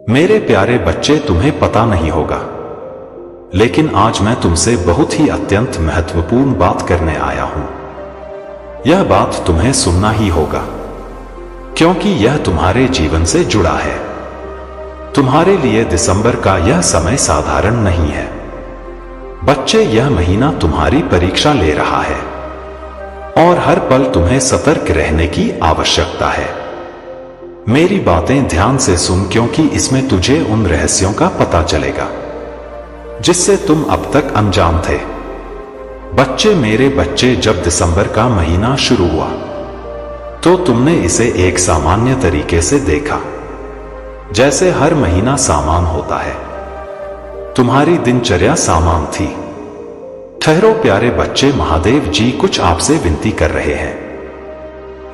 मेरे प्यारे बच्चे, तुम्हें पता नहीं होगा, लेकिन आज मैं तुमसे बहुत ही अत्यंत महत्वपूर्ण बात करने आया हूं। यह बात तुम्हें सुनना ही होगा, क्योंकि यह तुम्हारे जीवन से जुड़ा है। तुम्हारे लिए दिसंबर का यह समय साधारण नहीं है। बच्चे, यह महीना तुम्हारी परीक्षा ले रहा है और हर पल तुम्हें सतर्क रहने की आवश्यकता है। मेरी बातें ध्यान से सुन, क्योंकि इसमें तुझे उन रहस्यों का पता चलेगा जिससे तुम अब तक अनजान थे। बच्चे, मेरे बच्चे, जब दिसंबर का महीना शुरू हुआ तो तुमने इसे एक सामान्य तरीके से देखा, जैसे हर महीना सामान होता है। तुम्हारी दिनचर्या सामान थी। ठहरो प्यारे बच्चे, महादेव जी कुछ आपसे विनती कर रहे हैं।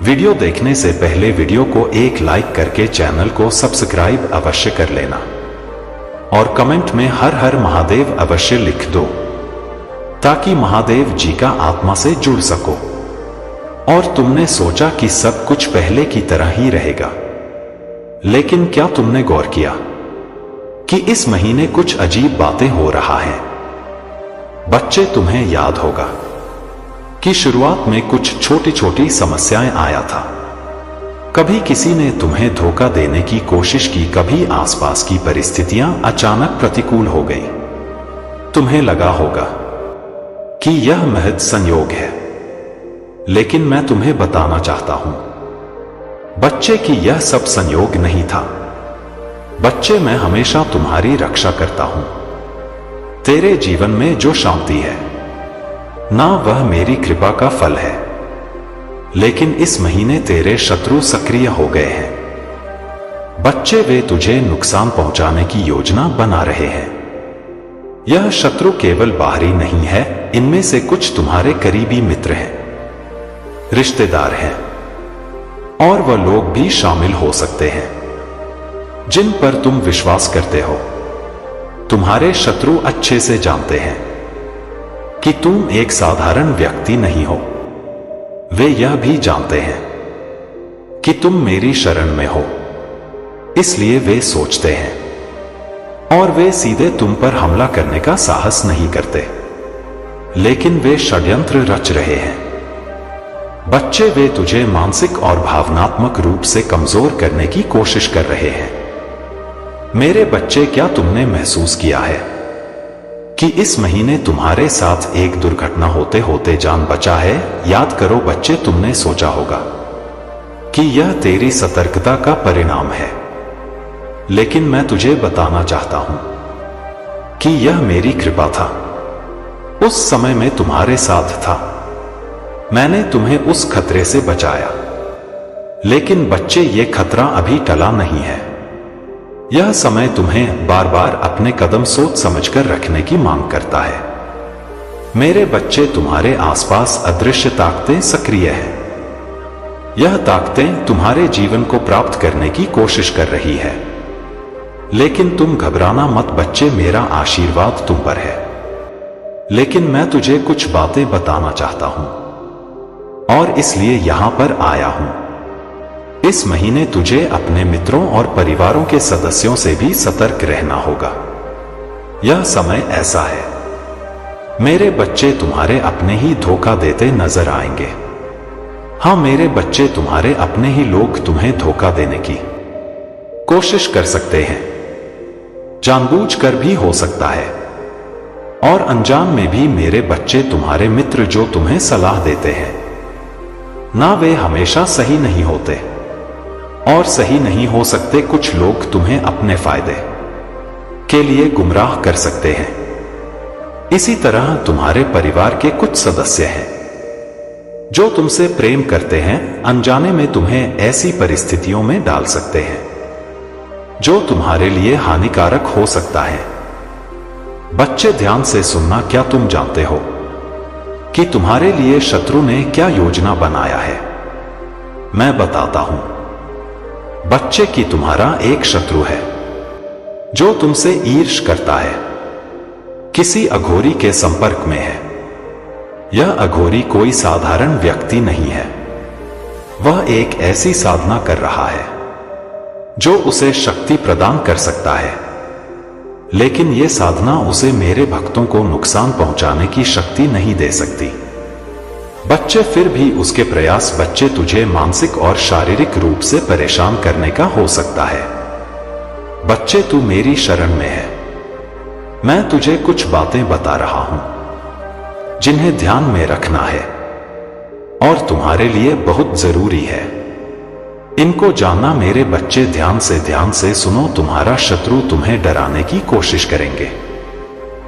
वीडियो देखने से पहले वीडियो को एक लाइक करके चैनल को सब्सक्राइब अवश्य कर लेना और कमेंट में हर हर महादेव अवश्य लिख दो, ताकि महादेव जी का आत्मा से जुड़ सको। और तुमने सोचा कि सब कुछ पहले की तरह ही रहेगा, लेकिन क्या तुमने गौर किया कि इस महीने कुछ अजीब बातें हो रहा है? बच्चे, तुम्हें याद होगा कि शुरुआत में कुछ छोटी छोटी समस्याएं आया था। कभी किसी ने तुम्हें धोखा देने की कोशिश की, कभी आसपास की परिस्थितियां अचानक प्रतिकूल हो गई। तुम्हें लगा होगा कि यह महज संयोग है, लेकिन मैं तुम्हें बताना चाहता हूं बच्चे कि यह सब संयोग नहीं था। बच्चे, मैं हमेशा तुम्हारी रक्षा करता हूं। तेरे जीवन में जो शांति है ना, वह मेरी कृपा का फल है। लेकिन इस महीने तेरे शत्रु सक्रिय हो गए हैं। बच्चे, वे तुझे नुकसान पहुंचाने की योजना बना रहे हैं। यह शत्रु केवल बाहरी नहीं है, इनमें से कुछ तुम्हारे करीबी मित्र हैं, रिश्तेदार हैं, और वह लोग भी शामिल हो सकते हैं जिन पर तुम विश्वास करते हो। तुम्हारे शत्रु अच्छे से जानते हैं कि तुम एक साधारण व्यक्ति नहीं हो। वे यह भी जानते हैं कि तुम मेरी शरण में हो, इसलिए वे सोचते हैं और वे सीधे तुम पर हमला करने का साहस नहीं करते, लेकिन वे षड्यंत्र रच रहे हैं। बच्चे, वे तुझे मानसिक और भावनात्मक रूप से कमजोर करने की कोशिश कर रहे हैं। मेरे बच्चे, क्या तुमने महसूस किया है कि इस महीने तुम्हारे साथ एक दुर्घटना होते होते जान बचा है? याद करो बच्चे, तुमने सोचा होगा कि यह तेरी सतर्कता का परिणाम है, लेकिन मैं तुझे बताना चाहता हूं कि यह मेरी कृपा था। उस समय मैं तुम्हारे साथ था, मैंने तुम्हें उस खतरे से बचाया। लेकिन बच्चे, यह खतरा अभी टला नहीं है। यह समय तुम्हें बार बार अपने कदम सोच समझकर रखने की मांग करता है। मेरे बच्चे, तुम्हारे आसपास अदृश्य ताकतें सक्रिय हैं। यह ताकतें तुम्हारे जीवन को प्राप्त करने की कोशिश कर रही है, लेकिन तुम घबराना मत बच्चे, मेरा आशीर्वाद तुम पर है। लेकिन मैं तुझे कुछ बातें बताना चाहता हूं और इसलिए यहां पर आया हूं। इस महीने तुझे अपने मित्रों और परिवारों के सदस्यों से भी सतर्क रहना होगा। यह समय ऐसा है, मेरे बच्चे, तुम्हारे अपने ही धोखा देते नजर आएंगे। हां मेरे बच्चे, तुम्हारे अपने ही लोग तुम्हें धोखा देने की कोशिश कर सकते हैं। जानबूझकर भी हो सकता है और अनजान में भी। मेरे बच्चे, तुम्हारे मित्र जो तुम्हें सलाह देते हैं ना, वे हमेशा सही नहीं होते और सही नहीं हो सकते। कुछ लोग तुम्हें अपने फायदे के लिए गुमराह कर सकते हैं। इसी तरह तुम्हारे परिवार के कुछ सदस्य हैं जो तुमसे प्रेम करते हैं, अनजाने में तुम्हें ऐसी परिस्थितियों में डाल सकते हैं जो तुम्हारे लिए हानिकारक हो सकता है। बच्चे, ध्यान से सुनना, क्या तुम जानते हो कि तुम्हारे लिए शत्रु ने क्या योजना बनाया है? मैं बताता हूं बच्चे कि तुम्हारा एक शत्रु है जो तुमसे ईर्ष करता है, किसी अघोरी के संपर्क में है। यह अघोरी कोई साधारण व्यक्ति नहीं है, वह एक ऐसी साधना कर रहा है जो उसे शक्ति प्रदान कर सकता है, लेकिन यह साधना उसे मेरे भक्तों को नुकसान पहुंचाने की शक्ति नहीं दे सकती। बच्चे फिर भी उसके प्रयास बच्चे तुझे मानसिक और शारीरिक रूप से परेशान करने का हो सकता है। बच्चे तू मेरी शरण में है। मैं तुझे कुछ बातें बता रहा हूं जिन्हें ध्यान में रखना है और तुम्हारे लिए बहुत जरूरी है। इनको जानना मेरे बच्चे। ध्यान से सुनो। तुम्हारा शत्रु तुम्हें डराने की कोशिश करेंगे,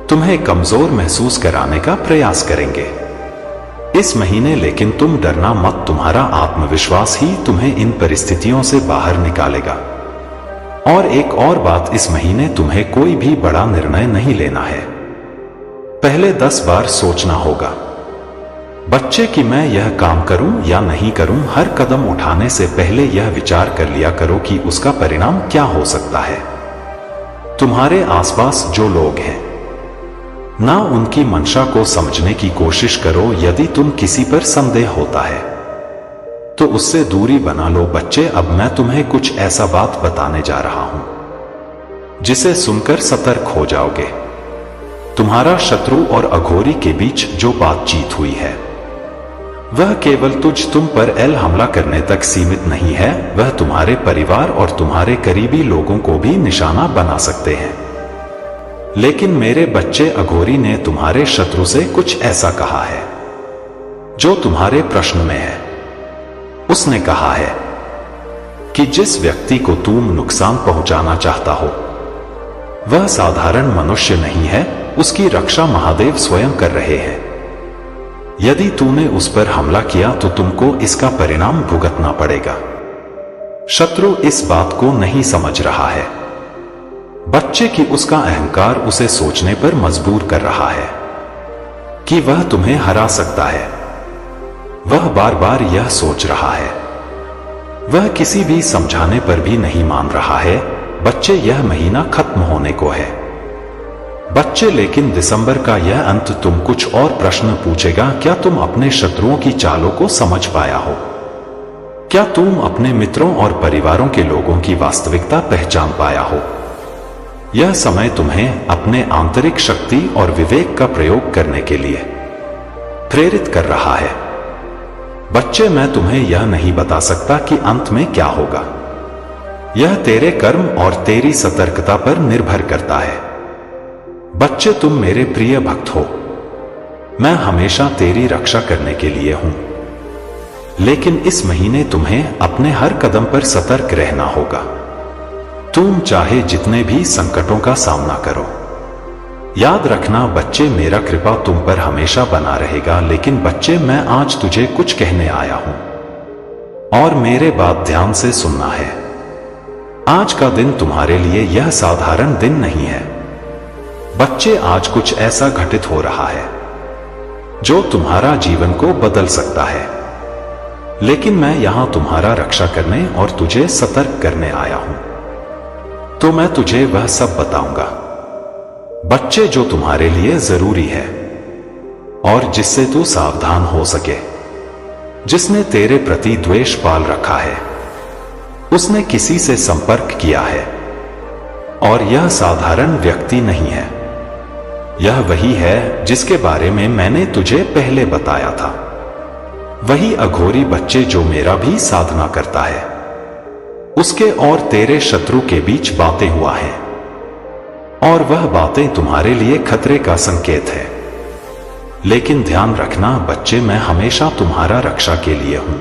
तुम्हें कमजोर महसूस कराने का प्रयास करेंगे इस महीने, लेकिन तुम डरना मत। तुम्हारा आत्मविश्वास ही तुम्हें इन परिस्थितियों से बाहर निकालेगा। और एक और बात, इस महीने तुम्हें कोई भी बड़ा निर्णय नहीं लेना है। पहले 10 बार सोचना होगा बच्चे कि मैं यह काम करूं या नहीं करूं। हर कदम उठाने से पहले यह विचार कर लिया करो कि उसका परिणाम क्या हो सकता है। तुम्हारे आसपास जो लोग हैं ना, उनकी मंशा को समझने की कोशिश करो। यदि तुम किसी पर संदेह होता है तो उससे दूरी बना लो। बच्चे अब मैं तुम्हें कुछ ऐसा बात बताने जा रहा हूं जिसे सुनकर सतर्क हो जाओगे। तुम्हारा शत्रु और अघोरी के बीच जो बातचीत हुई है वह केवल तुम पर हमला करने तक सीमित नहीं है, वह तुम्हारे परिवार और तुम्हारे करीबी लोगों को भी निशाना बना सकते हैं। लेकिन मेरे बच्चे, अघोरी ने तुम्हारे शत्रु से कुछ ऐसा कहा है जो तुम्हारे प्रश्न में है। उसने कहा है कि जिस व्यक्ति को तुम नुकसान पहुंचाना चाहता हो वह साधारण मनुष्य नहीं है, उसकी रक्षा महादेव स्वयं कर रहे हैं। यदि तूने उस पर हमला किया तो तुमको इसका परिणाम भुगतना पड़ेगा। शत्रु इस बात को नहीं समझ रहा है बच्चे की उसका अहंकार उसे सोचने पर मजबूर कर रहा है कि वह तुम्हें हरा सकता है। वह बार बार यह सोच रहा है, वह किसी भी समझाने पर भी नहीं मान रहा है। बच्चे, यह महीना खत्म होने को है बच्चे, लेकिन दिसंबर का यह अंत तुम कुछ और प्रश्न पूछेगा। क्या तुम अपने शत्रुओं की चालों को समझ पाया हो? क्या तुम अपने मित्रों और परिवारों के लोगों की वास्तविकता पहचान पाया हो? यह समय तुम्हें अपने आंतरिक शक्ति और विवेक का प्रयोग करने के लिए प्रेरित कर रहा है। बच्चे, मैं तुम्हें यह नहीं बता सकता कि अंत में क्या होगा। यह तेरे कर्म और तेरी सतर्कता पर निर्भर करता है। बच्चे, तुम मेरे प्रिय भक्त हो। मैं हमेशा तेरी रक्षा करने के लिए हूं, लेकिन इस महीने तुम्हें अपने हर कदम पर सतर्क रहना होगा। तुम चाहे जितने भी संकटों का सामना करो, याद रखना बच्चे, मेरा कृपा तुम पर हमेशा बना रहेगा। लेकिन बच्चे, मैं आज तुझे कुछ कहने आया हूं और मेरे बात ध्यान से सुनना है। आज का दिन तुम्हारे लिए यह साधारण दिन नहीं है बच्चे। आज कुछ ऐसा घटित हो रहा है जो तुम्हारा जीवन को बदल सकता है, लेकिन मैं यहां तुम्हारा रक्षा करने और तुझे सतर्क करने आया हूं। तो मैं तुझे वह सब बताऊंगा बच्चे जो तुम्हारे लिए जरूरी है और जिससे तू सावधान हो सके। जिसने तेरे प्रति द्वेष पाल रखा है उसने किसी से संपर्क किया है और यह साधारण व्यक्ति नहीं है। यह वही है जिसके बारे में मैंने तुझे पहले बताया था, वही अघोरी बच्चे जो मेरा भी साधना करता है। उसके और तेरे शत्रु के बीच बातें हुआ है और वह बातें तुम्हारे लिए खतरे का संकेत है। लेकिन ध्यान रखना बच्चे, मैं हमेशा तुम्हारा रक्षा के लिए हूं,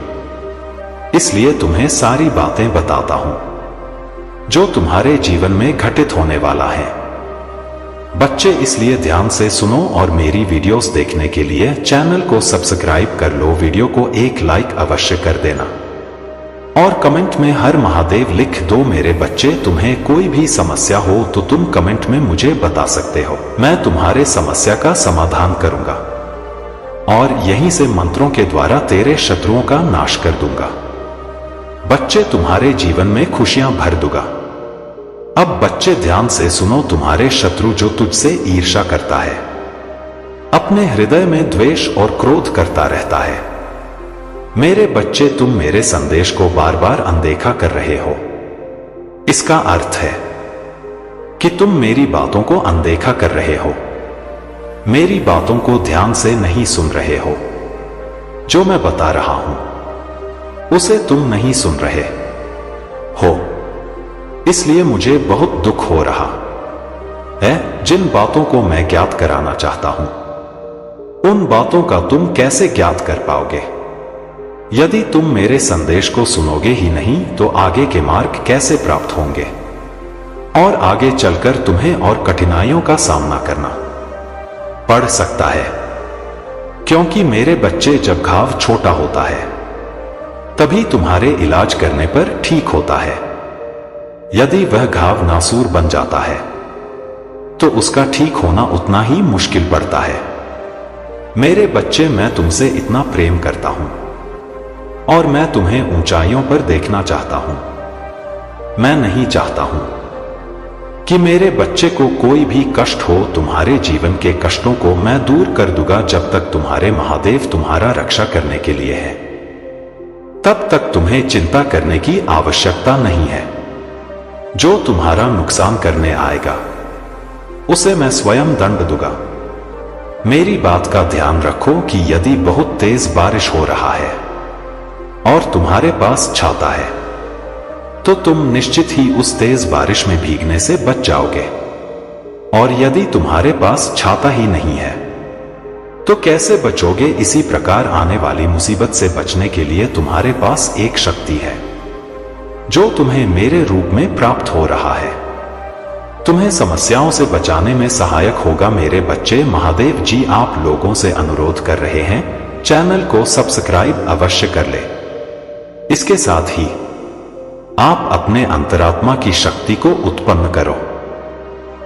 इसलिए तुम्हें सारी बातें बताता हूं जो तुम्हारे जीवन में घटित होने वाला है। बच्चे, इसलिए ध्यान से सुनो और मेरी वीडियोस देखने के लिए चैनल को सब्सक्राइब कर लो। वीडियो को एक लाइक अवश्य कर देना और कमेंट में हर महादेव लिख दो। मेरे बच्चे, तुम्हें कोई भी समस्या हो तो तुम कमेंट में मुझे बता सकते हो। मैं तुम्हारे समस्या का समाधान करूंगा और यहीं से मंत्रों के द्वारा तेरे शत्रुओं का नाश कर दूंगा। बच्चे, तुम्हारे जीवन में खुशियां भर दूंगा। अब बच्चे ध्यान से सुनो, तुम्हारे शत्रु जो तुझसे ईर्ष्या करता है, अपने हृदय में द्वेष और क्रोध करता रहता है। मेरे बच्चे, तुम मेरे संदेश को बार बार अनदेखा कर रहे हो इसका अर्थ है कि तुम मेरी बातों को अनदेखा कर रहे हो, मेरी बातों को ध्यान से नहीं सुन रहे हो। जो मैं बता रहा हूं उसे तुम नहीं सुन रहे हो, इसलिए मुझे बहुत दुख हो रहा है। जिन बातों को मैं ज्ञात कराना चाहता हूं उन बातों का तुम कैसे ज्ञात कर पाओगे? यदि तुम मेरे संदेश को सुनोगे ही नहीं तो आगे के मार्ग कैसे प्राप्त होंगे? और आगे चलकर तुम्हें और कठिनाइयों का सामना करना पड़ सकता है, क्योंकि मेरे बच्चे जब घाव छोटा होता है तभी तुम्हारे इलाज करने पर ठीक होता है। यदि वह घाव नासूर बन जाता है तो उसका ठीक होना उतना ही मुश्किल पड़ता है। मेरे बच्चे, मैं तुमसे इतना प्रेम करता हूं और मैं तुम्हें ऊंचाइयों पर देखना चाहता हूं। मैं नहीं चाहता हूं कि मेरे बच्चे को कोई भी कष्ट हो। तुम्हारे जीवन के कष्टों को मैं दूर कर दूंगा जब तक तुम्हारे महादेव तुम्हारा रक्षा करने के लिए है। तब तक तुम्हें चिंता करने की आवश्यकता नहीं है। जो तुम्हारा नुकसान करने आएगा उसे मैं स्वयं दंड दूंगा। मेरी बात का ध्यान रखो कि यदि बहुत तेज बारिश हो रहा है और तुम्हारे पास छाता है तो तुम निश्चित ही उस तेज बारिश में भीगने से बच जाओगे। और यदि तुम्हारे पास छाता ही नहीं है तो कैसे बचोगे? इसी प्रकार आने वाली मुसीबत से बचने के लिए तुम्हारे पास एक शक्ति है जो तुम्हें मेरे रूप में प्राप्त हो रहा है। तुम्हें समस्याओं से बचाने में सहायक होगा। मेरे बच्चे, महादेव जी आप लोगों से अनुरोध कर रहे हैं, चैनल को सब्सक्राइब अवश्य कर ले। इसके साथ ही आप अपने अंतरात्मा की शक्ति को उत्पन्न करो।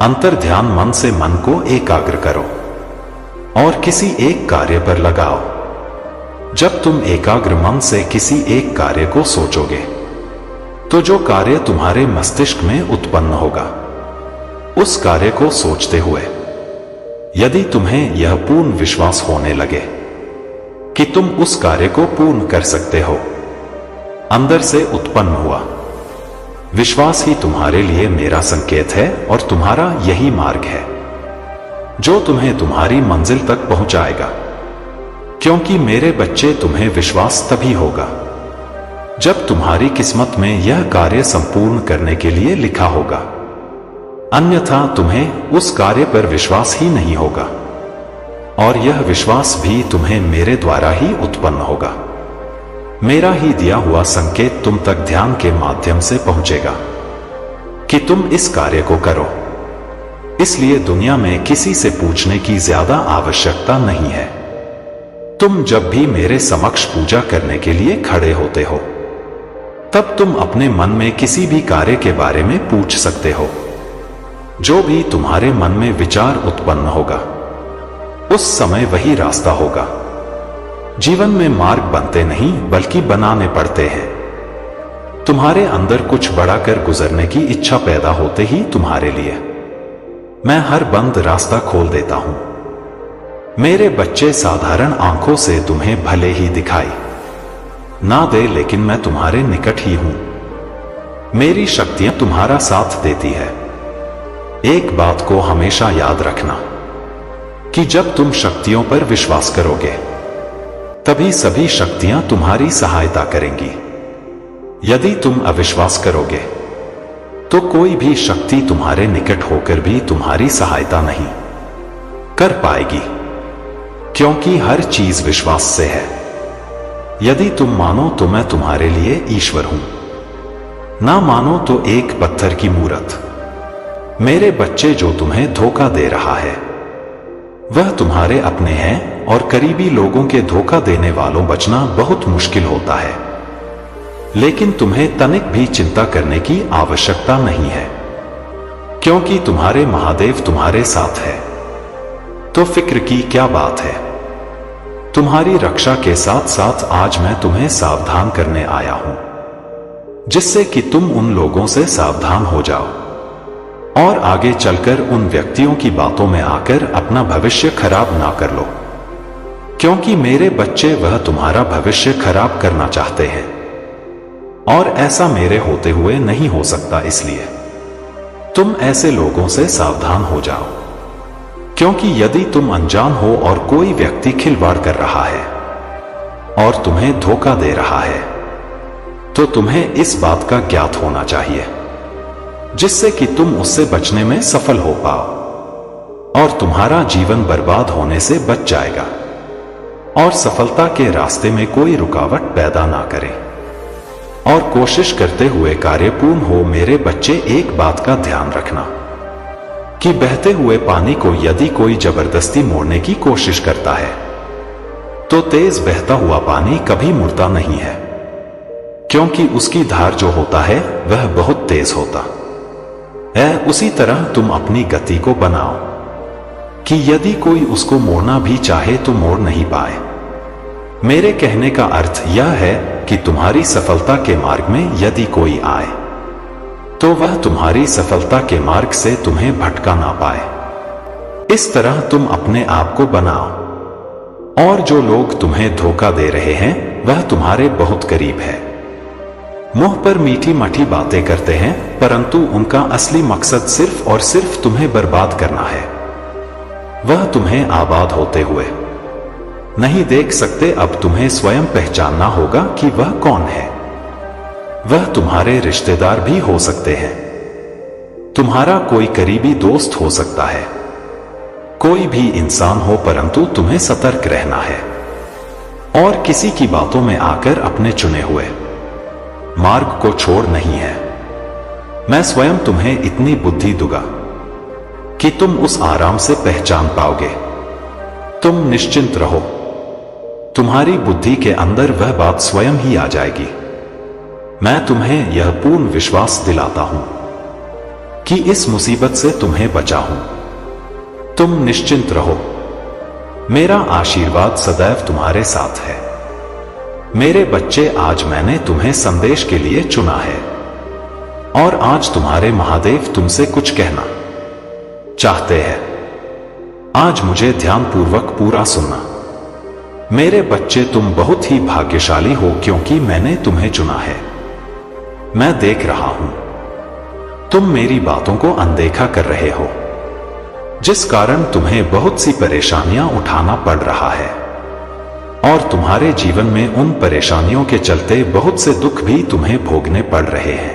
अंतर ध्यान मन से मन को एकाग्र करो और किसी एक कार्य पर लगाओ। जब तुम एकाग्र मन से किसी एक कार्य को सोचोगे तो जो कार्य तुम्हारे मस्तिष्क में उत्पन्न होगा उस कार्य को सोचते हुए यदि तुम्हें यह पूर्ण विश्वास होने लगे कि तुम उस कार्य को पूर्ण कर सकते हो, अंदर से उत्पन्न हुआ विश्वास ही तुम्हारे लिए मेरा संकेत है और तुम्हारा यही मार्ग है जो तुम्हें तुम्हारी मंजिल तक पहुंचाएगा। क्योंकि मेरे बच्चे, तुम्हें विश्वास तभी होगा जब तुम्हारी किस्मत में यह कार्य संपूर्ण करने के लिए लिखा होगा, अन्यथा तुम्हें उस कार्य पर विश्वास ही नहीं होगा और यह विश्वास भी तुम्हें मेरे द्वारा ही उत्पन्न होगा। मेरा ही दिया हुआ संकेत तुम तक ध्यान के माध्यम से पहुंचेगा कि तुम इस कार्य को करो। इसलिए दुनिया में किसी से पूछने की ज्यादा आवश्यकता नहीं है। तुम जब भी मेरे समक्ष पूजा करने के लिए खड़े होते हो तब तुम अपने मन में किसी भी कार्य के बारे में पूछ सकते हो। जो भी तुम्हारे मन में विचार उत्पन्न होगा उस समय वही रास्ता होगा। जीवन में मार्ग बनते नहीं बल्कि बनाने पड़ते हैं। तुम्हारे अंदर कुछ बड़ा कर गुजरने की इच्छा पैदा होते ही तुम्हारे लिए मैं हर बंद रास्ता खोल देता हूं। मेरे बच्चे, साधारण आंखों से तुम्हें भले ही दिखाई ना दे, लेकिन मैं तुम्हारे निकट ही हूं। मेरी शक्तियां तुम्हारा साथ देती है। एक बात को हमेशा याद रखना कि जब तुम शक्तियों पर विश्वास करोगे तभी सभी शक्तियां तुम्हारी सहायता करेंगी। यदि तुम अविश्वास करोगे तो कोई भी शक्ति तुम्हारे निकट होकर भी तुम्हारी सहायता नहीं कर पाएगी, क्योंकि हर चीज विश्वास से है। यदि तुम मानो तो मैं तुम्हारे लिए ईश्वर हूं, ना मानो तो एक पत्थर की मूरत। मेरे बच्चे, जो तुम्हें धोखा दे रहा है वह तुम्हारे अपने हैं और करीबी लोगों के धोखा देने वालों बचना बहुत मुश्किल होता है। लेकिन तुम्हें तनिक भी चिंता करने की आवश्यकता नहीं है, क्योंकि तुम्हारे महादेव तुम्हारे साथ है। तो फिक्र की क्या बात है? तुम्हारी रक्षा के साथ साथ आज मैं तुम्हें सावधान करने आया हूं, जिससे कि तुम उन लोगों से सावधान हो जाओ और आगे चलकर उन व्यक्तियों की बातों में आकर अपना भविष्य खराब ना कर लो। क्योंकि मेरे बच्चे, वह तुम्हारा भविष्य खराब करना चाहते हैं। और ऐसा मेरे होते हुए नहीं हो सकता, इसलिए तुम ऐसे लोगों से सावधान हो जाओ। क्योंकि यदि तुम अनजान हो और कोई व्यक्ति खिलवाड़ कर रहा है और तुम्हें धोखा दे रहा है, तो तुम्हें इस बात का ज्ञात होना चाहिए, जिससे कि तुम उससे बचने में सफल हो पाओ और तुम्हारा जीवन बर्बाद होने से बच जाएगा और सफलता के रास्ते में कोई रुकावट पैदा ना करे और कोशिश करते हुए कार्य पूर्ण हो। मेरे बच्चे, एक बात का ध्यान रखना कि बहते हुए पानी को यदि कोई जबरदस्ती मोड़ने की कोशिश करता है तो तेज बहता हुआ पानी कभी मुड़ता नहीं है, क्योंकि उसकी धार जो होता है वह बहुत तेज होता है। उसी तरह तुम अपनी गति को बनाओ कि यदि कोई उसको मोड़ना भी चाहे तो मोड़ नहीं पाए। मेरे कहने का अर्थ यह है कि तुम्हारी सफलता के मार्ग में यदि कोई आए तो वह तुम्हारी सफलता के मार्ग से तुम्हें भटका ना पाए। इस तरह तुम अपने आप को बनाओ और जो लोग तुम्हें धोखा दे रहे हैं वह तुम्हारे बहुत करीब है। मुंह पर मीठी मीठी बातें करते हैं, परंतु उनका असली मकसद सिर्फ और सिर्फ तुम्हें बर्बाद करना है। वह तुम्हें आबाद होते हुए नहीं देख सकते। अब तुम्हें स्वयं पहचानना होगा कि वह कौन है। वह तुम्हारे रिश्तेदार भी हो सकते हैं, तुम्हारा कोई करीबी दोस्त हो सकता है, कोई भी इंसान हो, परंतु तुम्हें सतर्क रहना है और किसी की बातों में आकर अपने चुने हुए मार्ग को छोड़ नहीं है। मैं स्वयं तुम्हें इतनी बुद्धि दूंगा कि तुम उस आराम से पहचान पाओगे। तुम निश्चिंत रहो, तुम्हारी बुद्धि के अंदर वह बात स्वयं ही आ जाएगी। मैं तुम्हें यह पूर्ण विश्वास दिलाता हूं कि इस मुसीबत से तुम्हें बचा हूं। तुम निश्चिंत रहो, मेरा आशीर्वाद सदैव तुम्हारे साथ है। मेरे बच्चे, आज मैंने तुम्हें संदेश के लिए चुना है और आज तुम्हारे महादेव तुमसे कुछ कहना चाहते हैं। आज मुझे ध्यानपूर्वक पूरा सुनना। मेरे बच्चे, तुम बहुत ही भाग्यशाली हो क्योंकि मैंने तुम्हें चुना है। मैं देख रहा हूं तुम मेरी बातों को अनदेखा कर रहे हो, जिस कारण तुम्हें बहुत सी परेशानियां उठाना पड़ रहा है और तुम्हारे जीवन में उन परेशानियों के चलते बहुत से दुख भी तुम्हें भोगने पड़ रहे हैं।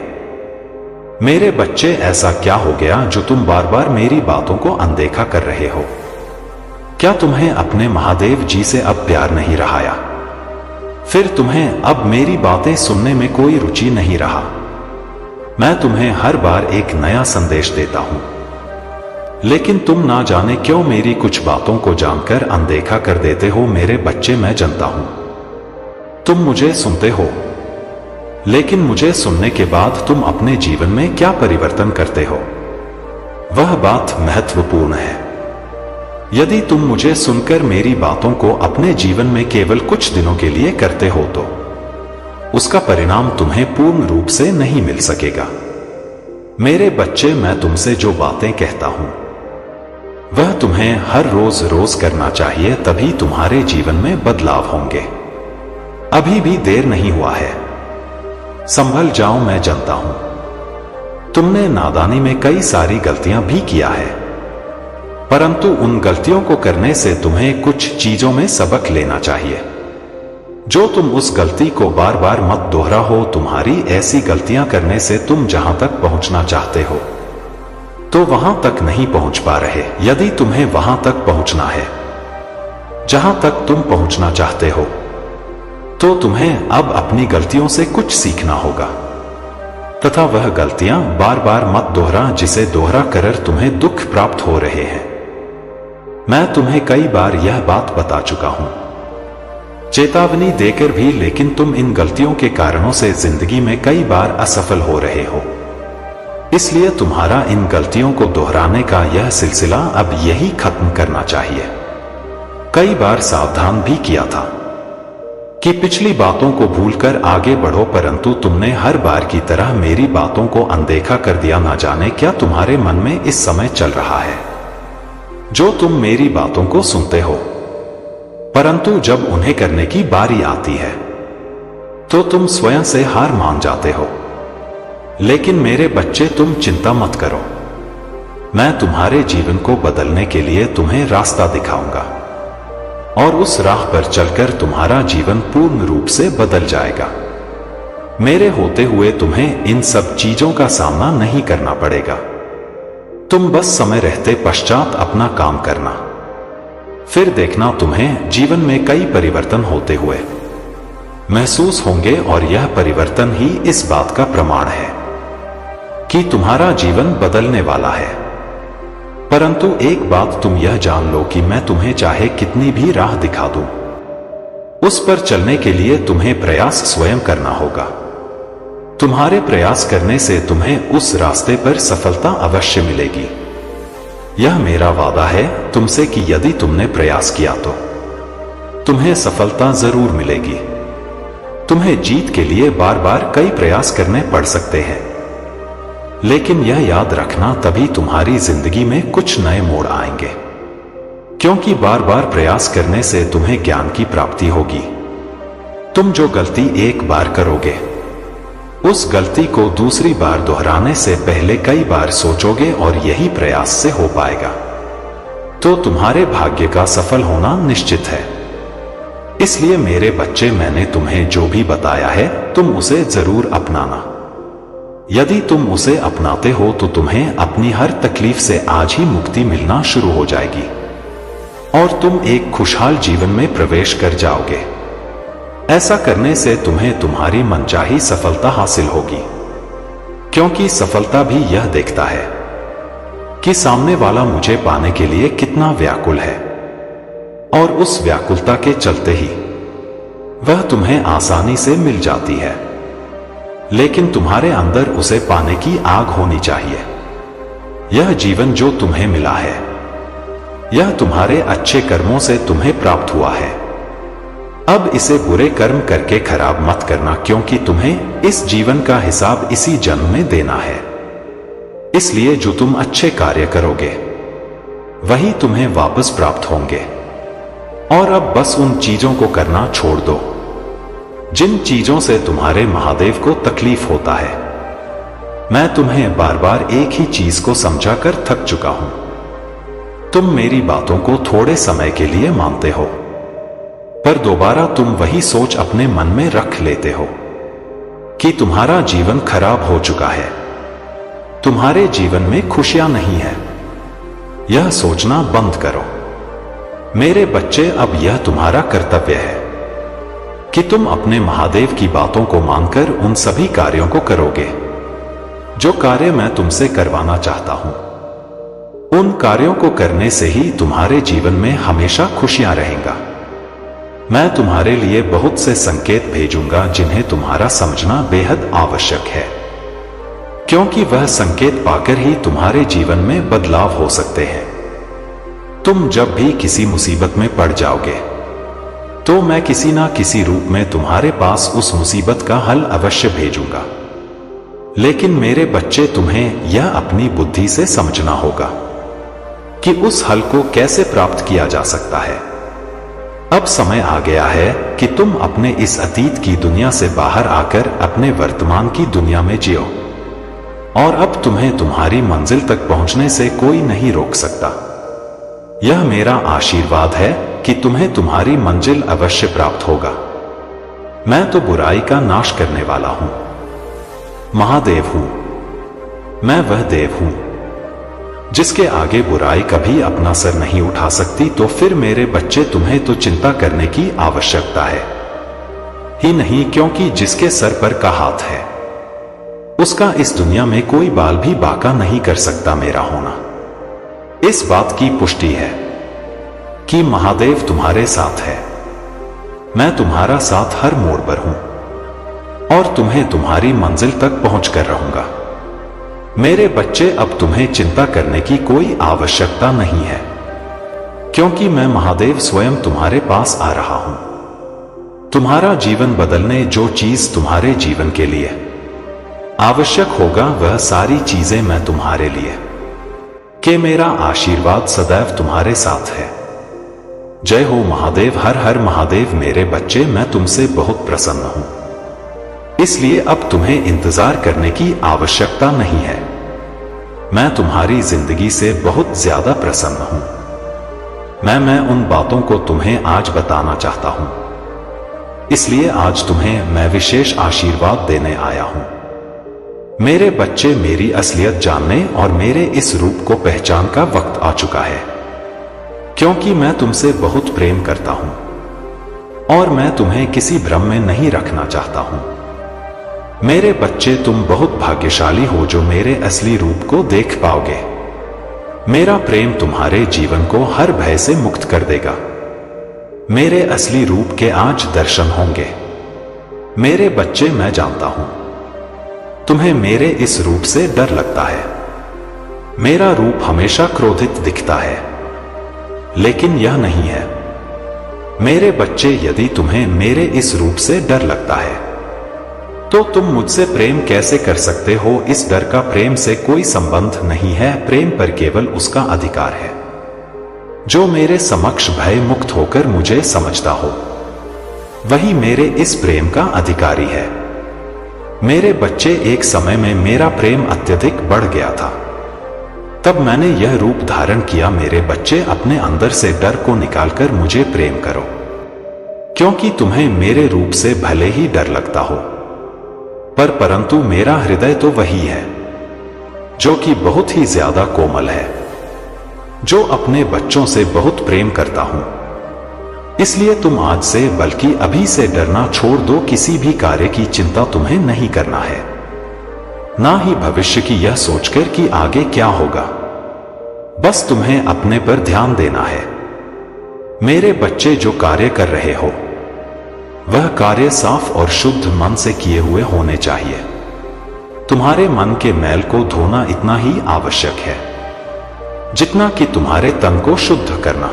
मेरे बच्चे, ऐसा क्या हो गया जो तुम बार बार मेरी बातों को अनदेखा कर रहे हो? क्या तुम्हें अपने महादेव जी से अब प्यार नहीं रहा? फिर तुम्हें अब मेरी बातें सुनने में कोई रुचि नहीं रहा? मैं तुम्हें हर बार एक नया संदेश देता हूं, लेकिन तुम ना जाने क्यों मेरी कुछ बातों को जानकर अनदेखा कर देते हो। मेरे बच्चे, मैं जानता हूं तुम मुझे सुनते हो, लेकिन मुझे सुनने के बाद तुम अपने जीवन में क्या परिवर्तन करते हो, वह बात महत्वपूर्ण है। यदि तुम मुझे सुनकर मेरी बातों को अपने जीवन में केवल कुछ दिनों के लिए करते हो तो उसका परिणाम तुम्हें पूर्ण रूप से नहीं मिल सकेगा। मेरे बच्चे, मैं तुमसे जो बातें कहता हूं वह तुम्हें हर रोज रोज करना चाहिए, तभी तुम्हारे जीवन में बदलाव होंगे। अभी भी देर नहीं हुआ है, संभल जाओ। मैं जानता हूं तुमने नादानी में कई सारी गलतियां भी किया है, परंतु उन गलतियों को करने से तुम्हें कुछ चीजों में सबक लेना चाहिए। जो तुम उस गलती को बार बार मत दोहराओ। तुम्हारी ऐसी गलतियां करने से तुम जहां तक पहुंचना चाहते हो तो वहां तक नहीं पहुंच पा रहे। यदि तुम्हें वहां तक पहुंचना है जहां तक तुम पहुंचना चाहते हो, तो तुम्हें अब अपनी गलतियों से कुछ सीखना होगा तथा वह गलतियां बार बार मत दोहरा, जिसे दोहरा कर तुम्हें दुख प्राप्त हो रहे हैं। मैं तुम्हें कई बार यह बात बता चुका हूं, चेतावनी देकर भी, लेकिन तुम इन गलतियों के कारणों से जिंदगी में कई बार असफल हो रहे हो। इसलिए तुम्हारा इन गलतियों को दोहराने का यह सिलसिला अब यही खत्म करना चाहिए। कई बार सावधान भी किया था कि पिछली बातों को भूलकर आगे बढ़ो, परंतु तुमने हर बार की तरह मेरी बातों को अनदेखा कर दिया। ना जाने क्या तुम्हारे मन में इस समय चल रहा है जो तुम मेरी बातों को सुनते हो, परंतु जब उन्हें करने की बारी आती है तो तुम स्वयं से हार मान जाते हो। लेकिन मेरे बच्चे, तुम चिंता मत करो। मैं तुम्हारे जीवन को बदलने के लिए तुम्हें रास्ता दिखाऊंगा और उस राह पर चलकर तुम्हारा जीवन पूर्ण रूप से बदल जाएगा। मेरे होते हुए तुम्हें इन सब चीजों का सामना नहीं करना पड़ेगा। तुम बस समय रहते पश्चात अपना काम करना, फिर देखना तुम्हें जीवन में कई परिवर्तन होते हुए महसूस होंगे। और यह परिवर्तन ही इस बात का प्रमाण है कि तुम्हारा जीवन बदलने वाला है। परंतु एक बात तुम यह जान लो कि मैं तुम्हें चाहे कितनी भी राह दिखा दूं, उस पर चलने के लिए तुम्हें प्रयास स्वयं करना होगा। तुम्हारे प्रयास करने से तुम्हें उस रास्ते पर सफलता अवश्य मिलेगी। यह मेरा वादा है तुमसे कि यदि तुमने प्रयास किया तो तुम्हें सफलता जरूर मिलेगी। तुम्हें जीत के लिए बार बार कई प्रयास करने पड़ सकते हैं, लेकिन यह याद रखना तभी तुम्हारी जिंदगी में कुछ नए मोड़ आएंगे, क्योंकि बार बार प्रयास करने से तुम्हें ज्ञान की प्राप्ति होगी। तुम जो गलती एक बार करोगे, उस गलती को दूसरी बार दोहराने से पहले कई बार सोचोगे और यही प्रयास से हो पाएगा। तो तुम्हारे भाग्य का सफल होना निश्चित है। इसलिए मेरे बच्चे, मैंने तुम्हें जो भी बताया है तुम उसे जरूर अपनाना। यदि तुम उसे अपनाते हो तो तुम्हें अपनी हर तकलीफ से आज ही मुक्ति मिलना शुरू हो जाएगी और तुम एक खुशहाल जीवन में प्रवेश कर जाओगे। ऐसा करने से तुम्हें तुम्हारी मनचाही सफलता हासिल होगी, क्योंकि सफलता भी यह देखता है कि सामने वाला मुझे पाने के लिए कितना व्याकुल है, और उस व्याकुलता के चलते ही वह तुम्हें आसानी से मिल जाती है। लेकिन तुम्हारे अंदर उसे पाने की आग होनी चाहिए। यह जीवन जो तुम्हें मिला है, यह तुम्हारे अच्छे कर्मों से तुम्हें प्राप्त हुआ है। अब इसे बुरे कर्म करके खराब मत करना, क्योंकि तुम्हें इस जीवन का हिसाब इसी जन्म में देना है। इसलिए जो तुम अच्छे कार्य करोगे वही तुम्हें वापस प्राप्त होंगे। और अब बस उन चीजों को करना छोड़ दो जिन चीजों से तुम्हारे महादेव को तकलीफ होता है। मैं तुम्हें बार बार एक ही चीज को समझाकर थक चुका हूं। तुम मेरी बातों को थोड़े समय के लिए मानते हो, पर दोबारा तुम वही सोच अपने मन में रख लेते हो कि तुम्हारा जीवन खराब हो चुका है, तुम्हारे जीवन में खुशियां नहीं है। यह सोचना बंद करो मेरे बच्चे। अब यह तुम्हारा कर्तव्य है कि तुम अपने महादेव की बातों को मानकर उन सभी कार्यों को करोगे जो कार्य मैं तुमसे करवाना चाहता हूं। उन कार्यों को करने से ही तुम्हारे जीवन में हमेशा खुशियां रहेंगा। मैं तुम्हारे लिए बहुत से संकेत भेजूंगा जिन्हें तुम्हारा समझना बेहद आवश्यक है, क्योंकि वह संकेत पाकर ही तुम्हारे जीवन में बदलाव हो सकते हैं। तुम जब भी किसी मुसीबत में पड़ जाओगे तो मैं किसी ना किसी रूप में तुम्हारे पास उस मुसीबत का हल अवश्य भेजूंगा। लेकिन मेरे बच्चे, तुम्हें यह अपनी बुद्धि से समझना होगा कि उस हल को कैसे प्राप्त किया जा सकता है। अब समय आ गया है कि तुम अपने इस अतीत की दुनिया से बाहर आकर अपने वर्तमान की दुनिया में जियो, और अब तुम्हें तुम्हारी मंजिल तक पहुंचने से कोई नहीं रोक सकता। यह मेरा आशीर्वाद है कि तुम्हें तुम्हारी मंजिल अवश्य प्राप्त होगा। मैं तो बुराई का नाश करने वाला हूं, महादेव हूं। मैं वह देव हूं जिसके आगे बुराई कभी अपना सर नहीं उठा सकती। तो फिर मेरे बच्चे, तुम्हें तो चिंता करने की आवश्यकता है ही नहीं, क्योंकि जिसके सर पर का हाथ है उसका इस दुनिया में कोई बाल भी बांका नहीं कर सकता। मेरा होना इस बात की पुष्टि है कि महादेव तुम्हारे साथ है। मैं तुम्हारा साथ हर मोड़ पर हूं और तुम्हें तुम्हारी मंजिल तक पहुंचकर रहूंगा। मेरे बच्चे, अब तुम्हें चिंता करने की कोई आवश्यकता नहीं है, क्योंकि मैं महादेव स्वयं तुम्हारे पास आ रहा हूं। तुम्हारा जीवन बदलने जो चीज तुम्हारे जीवन के लिए आवश्यक होगा, वह सारी चीजें मैं तुम्हारे लिए कि मेरा आशीर्वाद सदैव तुम्हारे साथ है। जय हो महादेव। हर हर महादेव। मेरे बच्चे, मैं तुमसे बहुत प्रसन्न हूं। इसलिए अब तुम्हें इंतजार करने की आवश्यकता नहीं है। मैं तुम्हारी जिंदगी से बहुत ज्यादा प्रसन्न हूं। मैं उन बातों को तुम्हें आज बताना चाहता हूं। इसलिए आज तुम्हें मैं विशेष आशीर्वाद देने आया हूं। मेरे बच्चे, मेरी असलियत जानने और मेरे इस रूप को पहचान का वक्त आ चुका है, क्योंकि मैं तुमसे बहुत प्रेम करता हूं और मैं तुम्हें किसी भ्रम में नहीं रखना चाहता हूं। मेरे बच्चे, तुम बहुत भाग्यशाली हो जो मेरे असली रूप को देख पाओगे। मेरा प्रेम तुम्हारे जीवन को हर भय से मुक्त कर देगा। मेरे असली रूप के आज दर्शन होंगे। मेरे बच्चे, मैं जानता हूं तुम्हें मेरे इस रूप से डर लगता है। मेरा रूप हमेशा क्रोधित दिखता है, लेकिन यह नहीं है। मेरे बच्चे, यदि तुम्हें मेरे इस रूप से डर लगता है तो तुम मुझसे प्रेम कैसे कर सकते हो? इस डर का प्रेम से कोई संबंध नहीं है। प्रेम पर केवल उसका अधिकार है जो मेरे समक्ष भय मुक्त होकर मुझे समझता हो, वही मेरे इस प्रेम का अधिकारी है। मेरे बच्चे, एक समय में मेरा प्रेम अत्यधिक बढ़ गया था। तब मैंने यह रूप धारण किया। मेरे बच्चे, अपने अंदर से डर को निकालकर मुझे प्रेम करो, क्योंकि तुम्हें मेरे रूप से भले ही डर लगता हो, परंतु मेरा हृदय तो वही है जो कि बहुत ही ज्यादा कोमल है, जो अपने बच्चों से बहुत प्रेम करता हूं। इसलिए तुम आज से, बल्कि अभी से डरना छोड़ दो। किसी भी कार्य की चिंता तुम्हें नहीं करना है, ना ही भविष्य की यह सोचकर कि आगे क्या होगा। बस तुम्हें अपने पर ध्यान देना है। मेरे बच्चे, जो कार्य कर रहे हो वह कार्य साफ और शुद्ध मन से किए हुए होने चाहिए। तुम्हारे मन के मैल को धोना इतना ही आवश्यक है जितना कि तुम्हारे तन को शुद्ध करना।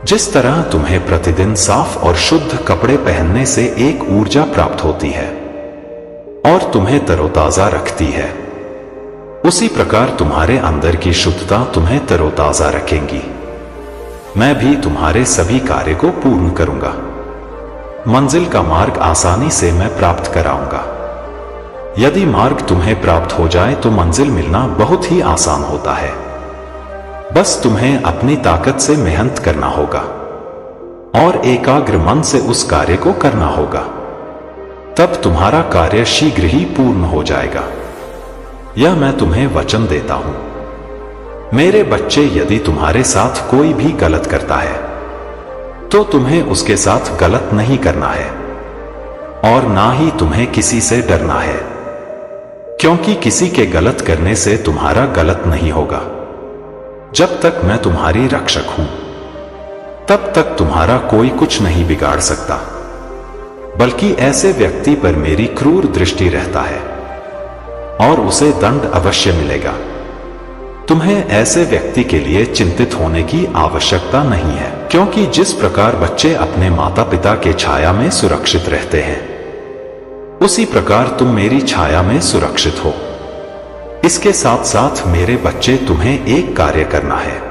जिस तरह तुम्हें प्रतिदिन साफ और शुद्ध कपड़े पहनने से एक ऊर्जा प्राप्त होती है और तुम्हें तरोताजा रखती है, उसी प्रकार तुम्हारे अंदर की शुद्धता तुम्हें तरोताजा रखेंगी। मैं भी तुम्हारे सभी कार्य को पूर्ण करूंगा। मंजिल का मार्ग आसानी से मैं प्राप्त कराऊंगा। यदि मार्ग तुम्हें प्राप्त हो जाए तो मंजिल मिलना बहुत ही आसान होता है। बस तुम्हें अपनी ताकत से मेहनत करना होगा और एकाग्र मन से उस कार्य को करना होगा। तब तुम्हारा कार्य शीघ्र ही पूर्ण हो जाएगा। यह मैं तुम्हें वचन देता हूं। मेरे बच्चे, यदि तुम्हारे साथ कोई भी गलत करता है तो तुम्हें उसके साथ गलत नहीं करना है और ना ही तुम्हें किसी से डरना है, क्योंकि किसी के गलत करने से तुम्हारा गलत नहीं होगा। जब तक मैं तुम्हारी रक्षक हूं तब तक तुम्हारा कोई कुछ नहीं बिगाड़ सकता, बल्कि ऐसे व्यक्ति पर मेरी क्रूर दृष्टि रहता है और उसे दंड अवश्य मिलेगा। तुम्हें ऐसे व्यक्ति के लिए चिंतित होने की आवश्यकता नहीं है, क्योंकि जिस प्रकार बच्चे अपने माता पिता के छाया में सुरक्षित रहते हैं, उसी प्रकार तुम मेरी छाया में सुरक्षित हो। इसके साथ साथ मेरे बच्चे, तुम्हें एक कार्य करना है।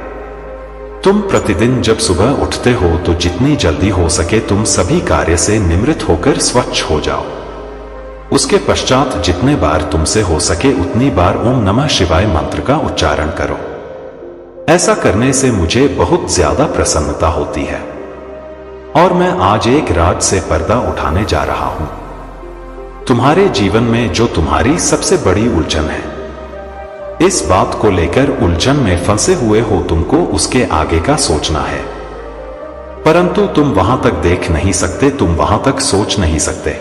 तुम प्रतिदिन जब सुबह उठते हो तो जितनी जल्दी हो सके तुम सभी कार्य से निवृत्त होकर स्वच्छ हो जाओ। उसके पश्चात जितने बार तुमसे हो सके उतनी बार ओम नमः शिवाय मंत्र का उच्चारण करो। ऐसा करने से मुझे बहुत ज्यादा प्रसन्नता होती है और मैं आज एक राज से पर्दा उठाने जा रहा हूं। तुम्हारे जीवन में जो तुम्हारी सबसे बड़ी उलझन है, इस बात को लेकर उलझन में फंसे हुए हो, तुमको उसके आगे का सोचना है, परंतु तुम वहां तक देख नहीं सकते, तुम वहां तक सोच नहीं सकते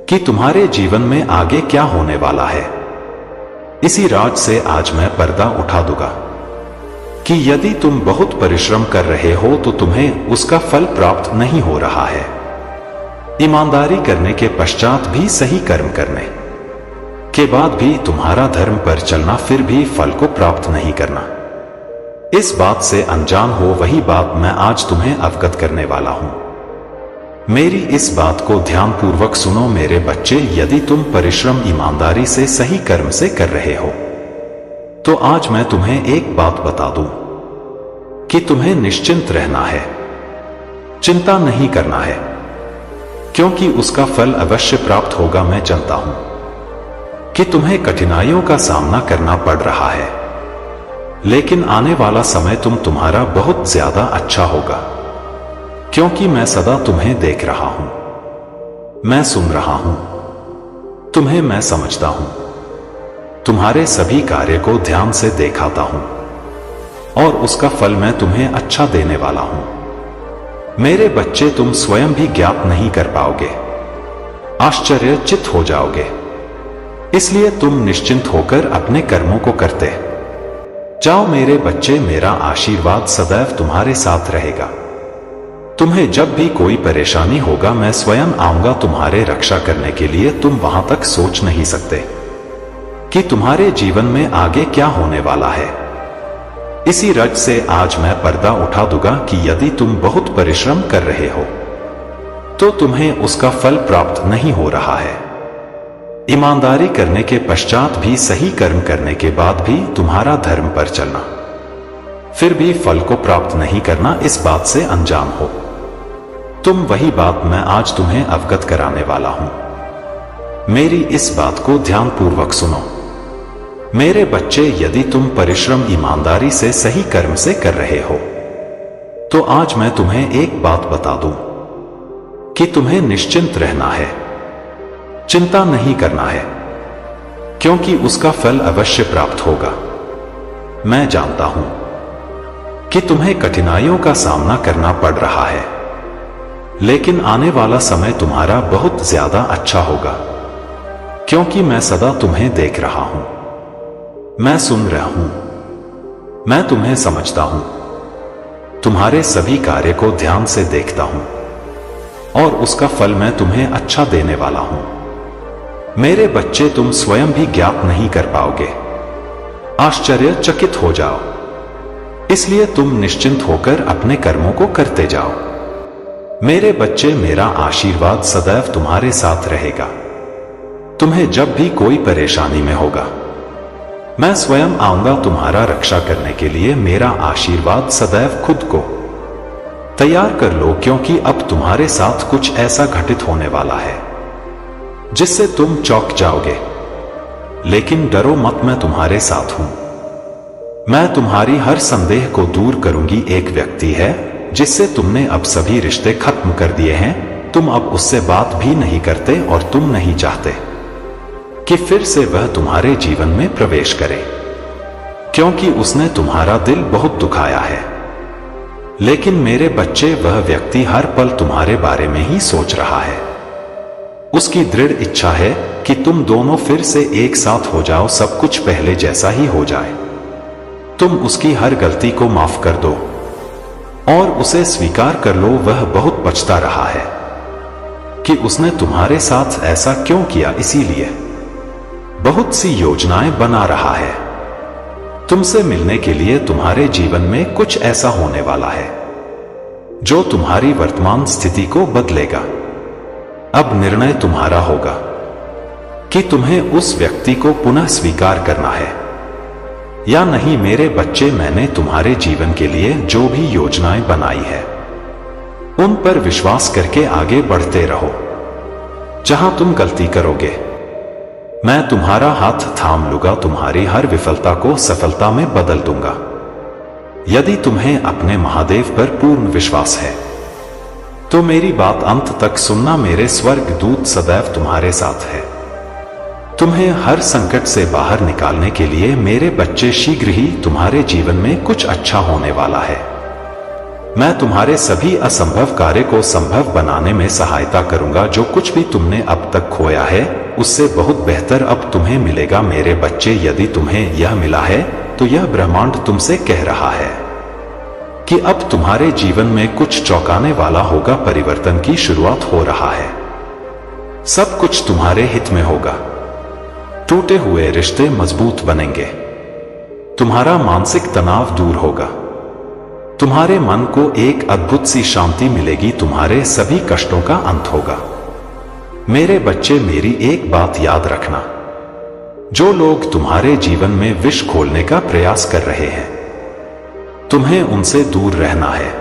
कि तुम्हारे जीवन में आगे क्या होने वाला है। इसी राज से आज मैं पर्दा उठा दूंगा कि यदि तुम बहुत परिश्रम कर रहे हो तो तुम्हें उसका फल प्राप्त नहीं हो रहा है। ईमानदारी करने के पश्चात भी, सही कर्म करने के बाद भी तुम्हारा धर्म पर चलना, फिर भी फल को प्राप्त नहीं करना, इस बात से अनजान हो, वही बात मैं आज तुम्हें अवगत करने वाला हूं। मेरी इस बात को ध्यानपूर्वक सुनो मेरे बच्चे। यदि तुम परिश्रम ईमानदारी से सही कर्म से कर रहे हो तो आज मैं तुम्हें एक बात बता दूं कि तुम्हें निश्चिंत रहना है, चिंता नहीं करना है, क्योंकि उसका फल अवश्य प्राप्त होगा। मैं जानता हूं कि तुम्हें कठिनाइयों का सामना करना पड़ रहा है, लेकिन आने वाला समय तुम्हारा बहुत ज्यादा अच्छा होगा, क्योंकि मैं सदा तुम्हें देख रहा हूं, मैं सुन रहा हूं, तुम्हें मैं समझता हूं, तुम्हारे सभी कार्य को ध्यान से देखाता हूं और उसका फल मैं तुम्हें अच्छा देने वाला हूं। मेरे बच्चे, तुम स्वयं भी ज्ञात नहीं कर पाओगे, आश्चर्यचकित हो जाओगे। इसलिए तुम निश्चिंत होकर अपने कर्मों को करते जाओ। मेरे बच्चे, मेरा आशीर्वाद सदैव तुम्हारे साथ रहेगा। तुम्हें जब भी कोई परेशानी होगा, मैं स्वयं आऊंगा तुम्हारे रक्षा करने के लिए। तुम वहां तक सोच नहीं सकते कि तुम्हारे जीवन में आगे क्या होने वाला है। इसी रज से आज मैं पर्दा उठा दूंगा कि यदि तुम बहुत परिश्रम कर रहे हो तो तुम्हें उसका फल प्राप्त नहीं हो रहा है। ईमानदारी करने के पश्चात भी, सही कर्म करने के बाद भी तुम्हारा धर्म पर चलना, फिर भी फल को प्राप्त नहीं करना, इस बात से अनजान हो तुम। वही बात मैं आज तुम्हें अवगत कराने वाला हूं। मेरी इस बात को ध्यानपूर्वक सुनो। मेरे बच्चे, यदि तुम परिश्रम ईमानदारी से, सही कर्म से कर रहे हो तो आज मैं तुम्हें एक बात बता दूं कि तुम्हें निश्चिंत रहना है, चिंता नहीं करना है, क्योंकि उसका फल अवश्य प्राप्त होगा। मैं जानता हूं कि तुम्हें कठिनाइयों का सामना करना पड़ रहा है, लेकिन आने वाला समय तुम्हारा बहुत ज्यादा अच्छा होगा, क्योंकि मैं सदा तुम्हें देख रहा हूं, मैं सुन रहा हूं, मैं तुम्हें समझता हूं, तुम्हारे सभी कार्य को ध्यान से देखता हूं और उसका फल मैं तुम्हें अच्छा देने वाला हूं। मेरे बच्चे, तुम स्वयं भी ज्ञात नहीं कर पाओगे, आश्चर्यचकित हो जाओ। इसलिए तुम निश्चिंत होकर अपने कर्मों को करते जाओ। मेरे बच्चे, मेरा आशीर्वाद सदैव तुम्हारे साथ रहेगा। तुम्हें जब भी कोई परेशानी में होगा, मैं स्वयं आऊंगा तुम्हारा रक्षा करने के लिए। मेरा आशीर्वाद सदैव खुद को तैयार कर लो, क्योंकि अब तुम्हारे साथ कुछ ऐसा घटित होने वाला है जिससे तुम चौंक जाओगे। लेकिन डरो मत, मैं तुम्हारे साथ हूं। मैं तुम्हारी हर संदेह को दूर करूंगी। एक व्यक्ति है जिससे तुमने अब सभी रिश्ते खत्म कर दिए हैं। तुम अब उससे बात भी नहीं करते और तुम नहीं चाहते कि फिर से वह तुम्हारे जीवन में प्रवेश करे, क्योंकि उसने तुम्हारा दिल बहुत दुखाया है। लेकिन मेरे बच्चे, वह व्यक्ति हर पल तुम्हारे बारे में ही सोच रहा है। उसकी दृढ़ इच्छा है कि तुम दोनों फिर से एक साथ हो जाओ, सब कुछ पहले जैसा ही हो जाए। तुम उसकी हर गलती को माफ कर दो और उसे स्वीकार कर लो। वह बहुत पछता रहा है कि उसने तुम्हारे साथ ऐसा क्यों किया, इसीलिए बहुत सी योजनाएं बना रहा है। तुमसे मिलने के लिए तुम्हारे जीवन में कुछ ऐसा होने वाला है जो तुम्हारी वर्तमान स्थिति को बदलेगा। अब निर्णय तुम्हारा होगा कि तुम्हें उस व्यक्ति को पुनः स्वीकार करना है या नहीं। मेरे बच्चे, मैंने तुम्हारे जीवन के लिए जो भी योजनाएं बनाई है उन पर विश्वास करके आगे बढ़ते रहो। जहां तुम गलती करोगे, मैं तुम्हारा हाथ थाम लूंगा, तुम्हारी हर विफलता को सफलता में बदल दूंगा। यदि तुम्हें अपने महादेव पर पूर्ण विश्वास है तो मेरी बात अंत तक सुनना। मेरे स्वर्ग दूत सदैव तुम्हारे साथ है। तुम्हें हर संकट से बाहर निकालने के लिए मेरे बच्चे, शीघ्र ही तुम्हारे जीवन में कुछ अच्छा होने वाला है। मैं तुम्हारे सभी असंभव कार्य को संभव बनाने में सहायता करूंगा। जो कुछ भी तुमने अब तक खोया है उससे बहुत बेहतर अब तुम्हें मिलेगा। मेरे बच्चे, यदि तुम्हें यह मिला है तो यह ब्रह्मांड तुमसे कह रहा है कि अब तुम्हारे जीवन में कुछ चौंकाने वाला होगा। परिवर्तन की शुरुआत हो रहा है। सब कुछ तुम्हारे हित में होगा। टूटे हुए रिश्ते मजबूत बनेंगे। तुम्हारा मानसिक तनाव दूर होगा। तुम्हारे मन को एक अद्भुत सी शांति मिलेगी। तुम्हारे सभी कष्टों का अंत होगा। मेरे बच्चे, मेरी एक बात याद रखना। जो लोग तुम्हारे जीवन में विष खोलने का प्रयास कर रहे हैं, तुम्हें उनसे दूर रहना है।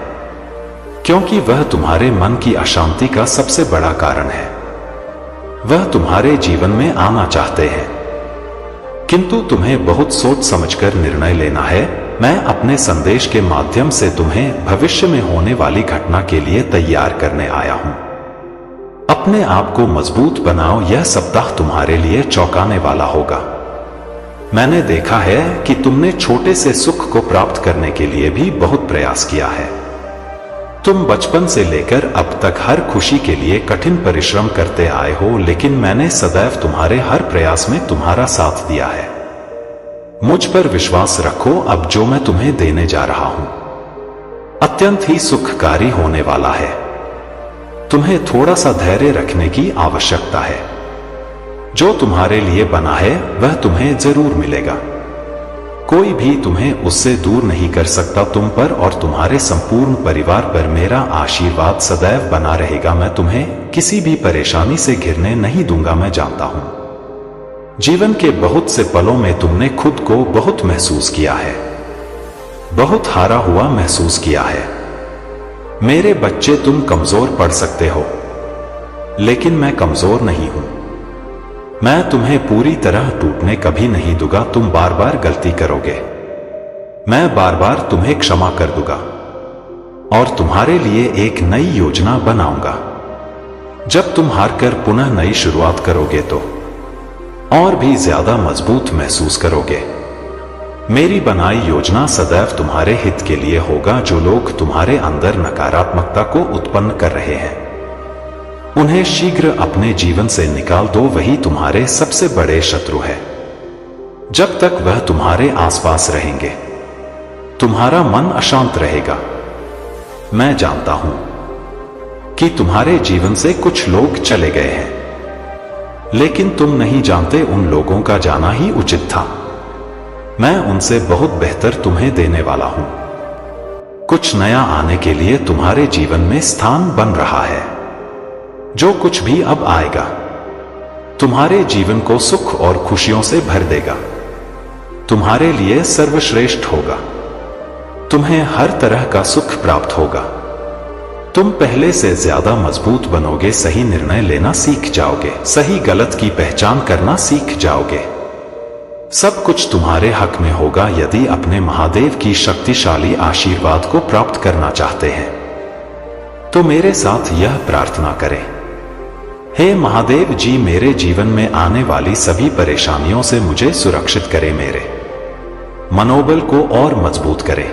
क्योंकि वह तुम्हारे मन की अशांति का सबसे बड़ा कारण है। वह तुम्हारे जीवन में आना चाहते हैं, किंतु तुम्हें बहुत सोच समझकर निर्णय लेना है। मैं अपने संदेश के माध्यम से तुम्हें भविष्य में होने वाली घटना के लिए तैयार करने आया हूं। अपने आप को मजबूत बनाओ, यह सप्ताह तुम्हारे लिए चौंकाने वाला होगा। मैंने देखा है कि तुमने छोटे से सुख को प्राप्त करने के लिए भी बहुत प्रयास किया है। तुम बचपन से लेकर अब तक हर खुशी के लिए कठिन परिश्रम करते आए हो, लेकिन मैंने सदैव तुम्हारे हर प्रयास में तुम्हारा साथ दिया है। मुझ पर विश्वास रखो, अब जो मैं तुम्हें देने जा रहा हूं अत्यंत ही सुखकारी होने वाला है। तुम्हें थोड़ा सा धैर्य रखने की आवश्यकता है। जो तुम्हारे लिए बना है वह तुम्हें जरूर मिलेगा। कोई भी तुम्हें उससे दूर नहीं कर सकता। तुम पर और तुम्हारे संपूर्ण परिवार पर मेरा आशीर्वाद सदैव बना रहेगा। मैं तुम्हें किसी भी परेशानी से घिरने नहीं दूंगा। मैं जानता हूं जीवन के बहुत से पलों में तुमने खुद को बहुत महसूस किया है, बहुत हारा हुआ महसूस किया है। मेरे बच्चे, तुम कमजोर पड़ सकते हो, लेकिन मैं कमजोर नहीं हूं। मैं तुम्हें पूरी तरह टूटने कभी नहीं दूंगा। तुम बार बार गलती करोगे, मैं बार बार तुम्हें क्षमा कर दूंगा और तुम्हारे लिए एक नई योजना बनाऊंगा। जब तुम हारकर पुनः नई शुरुआत करोगे तो और भी ज्यादा मजबूत महसूस करोगे। मेरी बनाई योजना सदैव तुम्हारे हित के लिए होगा। जो लोग तुम्हारे अंदर नकारात्मकता को उत्पन्न कर रहे हैं उन्हें शीघ्र अपने जीवन से निकाल दो। वही तुम्हारे सबसे बड़े शत्रु है। जब तक वह तुम्हारे आसपास रहेंगे तुम्हारा मन अशांत रहेगा। मैं जानता हूं कि तुम्हारे जीवन से कुछ लोग चले गए हैं, लेकिन तुम नहीं जानते उन लोगों का जाना ही उचित था। मैं उनसे बहुत बेहतर तुम्हें देने वाला हूं। कुछ नया आने के लिए तुम्हारे जीवन में स्थान बन रहा है। जो कुछ भी अब आएगा तुम्हारे जीवन को सुख और खुशियों से भर देगा। तुम्हारे लिए सर्वश्रेष्ठ होगा। तुम्हें हर तरह का सुख प्राप्त होगा। तुम पहले से ज्यादा मजबूत बनोगे। सही निर्णय लेना सीख जाओगे। सही गलत की पहचान करना सीख जाओगे। सब कुछ तुम्हारे हक में होगा। यदि अपने महादेव की शक्तिशाली आशीर्वाद को प्राप्त करना चाहते हैं तो मेरे साथ यह प्रार्थना करें। हे महादेव जी, मेरे जीवन में आने वाली सभी परेशानियों से मुझे सुरक्षित करें। मेरे मनोबल को और मजबूत करें।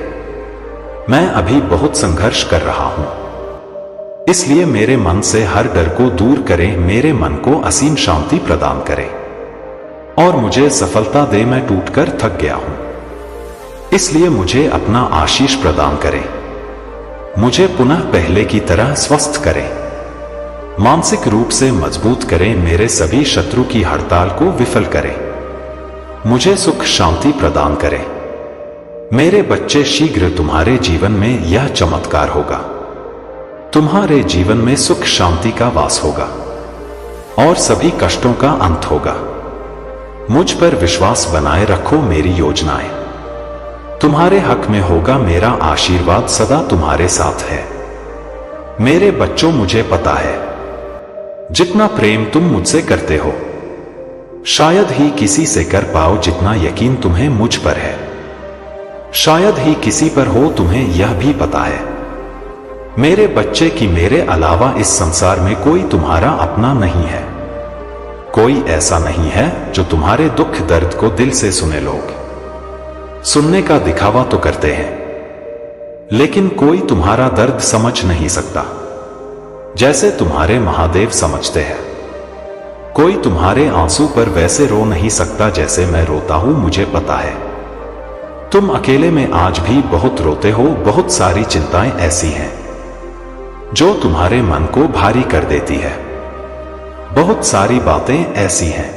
मैं अभी बहुत संघर्ष कर रहा हूं, इसलिए मेरे मन से हर डर को दूर करें। मेरे मन को असीम शांति प्रदान करें और मुझे सफलता दे। मैं टूटकर थक गया हूं, इसलिए मुझे अपना आशीष प्रदान करें। मुझे पुनः पहले की तरह स्वस्थ करें। मानसिक रूप से मजबूत करें। मेरे सभी शत्रु की हड़ताल को विफल करें। मुझे सुख शांति प्रदान करें। मेरे बच्चे, शीघ्र तुम्हारे जीवन में यह चमत्कार होगा। तुम्हारे जीवन में सुख शांति का वास होगा और सभी कष्टों का अंत होगा। मुझ पर विश्वास बनाए रखो। मेरी योजनाएं तुम्हारे हक में होगा। मेरा आशीर्वाद सदा तुम्हारे साथ है। मेरे बच्चों, मुझे पता है जितना प्रेम तुम मुझसे करते हो शायद ही किसी से कर पाओ जितना यकीन तुम्हें मुझ पर है। शायद ही किसी पर हो। तुम्हें यह भी पता है मेरे बच्चे कि मेरे अलावा इस संसार में कोई तुम्हारा अपना नहीं है। कोई ऐसा नहीं है जो तुम्हारे दुख दर्द को दिल से सुने। लोग सुनने का दिखावा तो करते हैं, लेकिन कोई तुम्हारा दर्द समझ नहीं सकता जैसे तुम्हारे महादेव समझते हैं। कोई तुम्हारे आंसू पर वैसे रो नहीं सकता जैसे मैं रोता हूं। मुझे पता है तुम अकेले में आज भी बहुत रोते हो। बहुत सारी चिंताएं ऐसी हैं जो तुम्हारे मन को भारी कर देती है। बहुत सारी बातें ऐसी हैं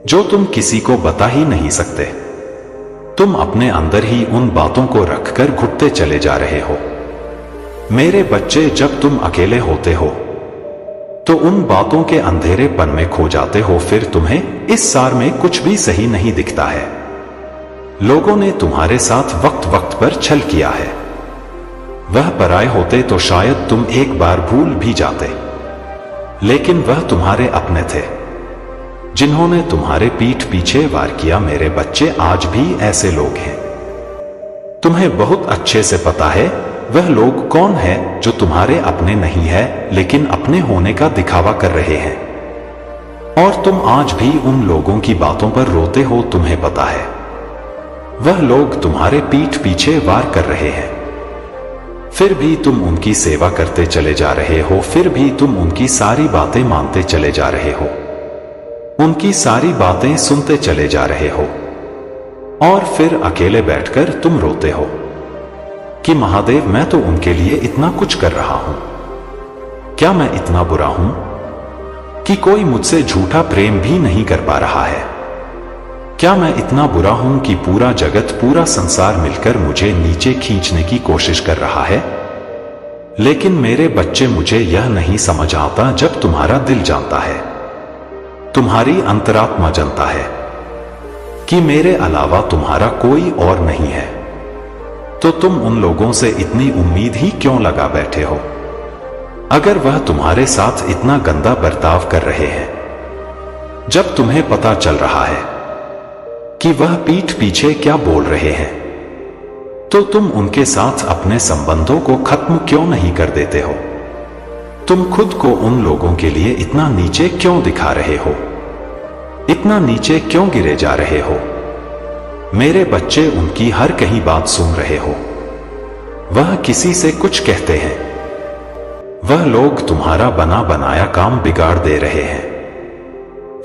जो तुम किसी को बता ही नहीं सकते। तुम अपने अंदर ही उन बातों को रखकर घुटते चले जा रहे हो। मेरे बच्चे, जब तुम अकेले होते हो तो उन बातों के अंधेरेपन में खो जाते हो। फिर तुम्हें इस सार में कुछ भी सही नहीं दिखता है। लोगों ने तुम्हारे साथ वक्त वक्त पर छल किया है। वह पराये होते तो शायद तुम एक बार भूल भी जाते, लेकिन वह तुम्हारे अपने थे, जिन्होंने तुम्हारे पीठ पीछे वार किया। मेरे बच्चे, आज भी ऐसे लोग हैं। तुम्हें बहुत अच्छे से पता है वह लोग कौन है जो तुम्हारे अपने नहीं है, लेकिन अपने होने का दिखावा कर रहे हैं। और तुम आज भी उन लोगों की बातों पर रोते हो। तुम्हें पता है वह लोग तुम्हारे पीठ पीछे वार कर रहे हैं, फिर भी तुम उनकी सेवा करते चले जा रहे हो, फिर भी तुम उनकी सारी बातें मानते चले जा रहे हो, उनकी सारी बातें सुनते चले जा रहे हो, और फिर अकेले बैठकर तुम रोते हो कि महादेव, मैं तो उनके लिए इतना कुछ कर रहा हूं, क्या मैं इतना बुरा हूं कि कोई मुझसे झूठा प्रेम भी नहीं कर पा रहा है? क्या मैं इतना बुरा हूं कि पूरा जगत, पूरा संसार मिलकर मुझे नीचे खींचने की कोशिश कर रहा है? लेकिन मेरे बच्चे, मुझे यह नहीं समझ आता, जब तुम्हारा दिल जानता है, तुम्हारी अंतरात्मा जानता है कि मेरे अलावा तुम्हारा कोई और नहीं है, तो तुम उन लोगों से इतनी उम्मीद ही क्यों लगा बैठे हो? अगर वह तुम्हारे साथ इतना गंदा बर्ताव कर रहे हैं, जब तुम्हें पता चल रहा है कि वह पीठ पीछे क्या बोल रहे हैं, तो तुम उनके साथ अपने संबंधों को खत्म क्यों नहीं कर देते हो? तुम खुद को उन लोगों के लिए इतना नीचे क्यों दिखा रहे हो? इतना नीचे क्यों गिरे जा रहे हो? मेरे बच्चे, उनकी हर कहीं बात सुन रहे हो। वह किसी से कुछ कहते हैं, वह लोग तुम्हारा बना बनाया काम बिगाड़ दे रहे हैं,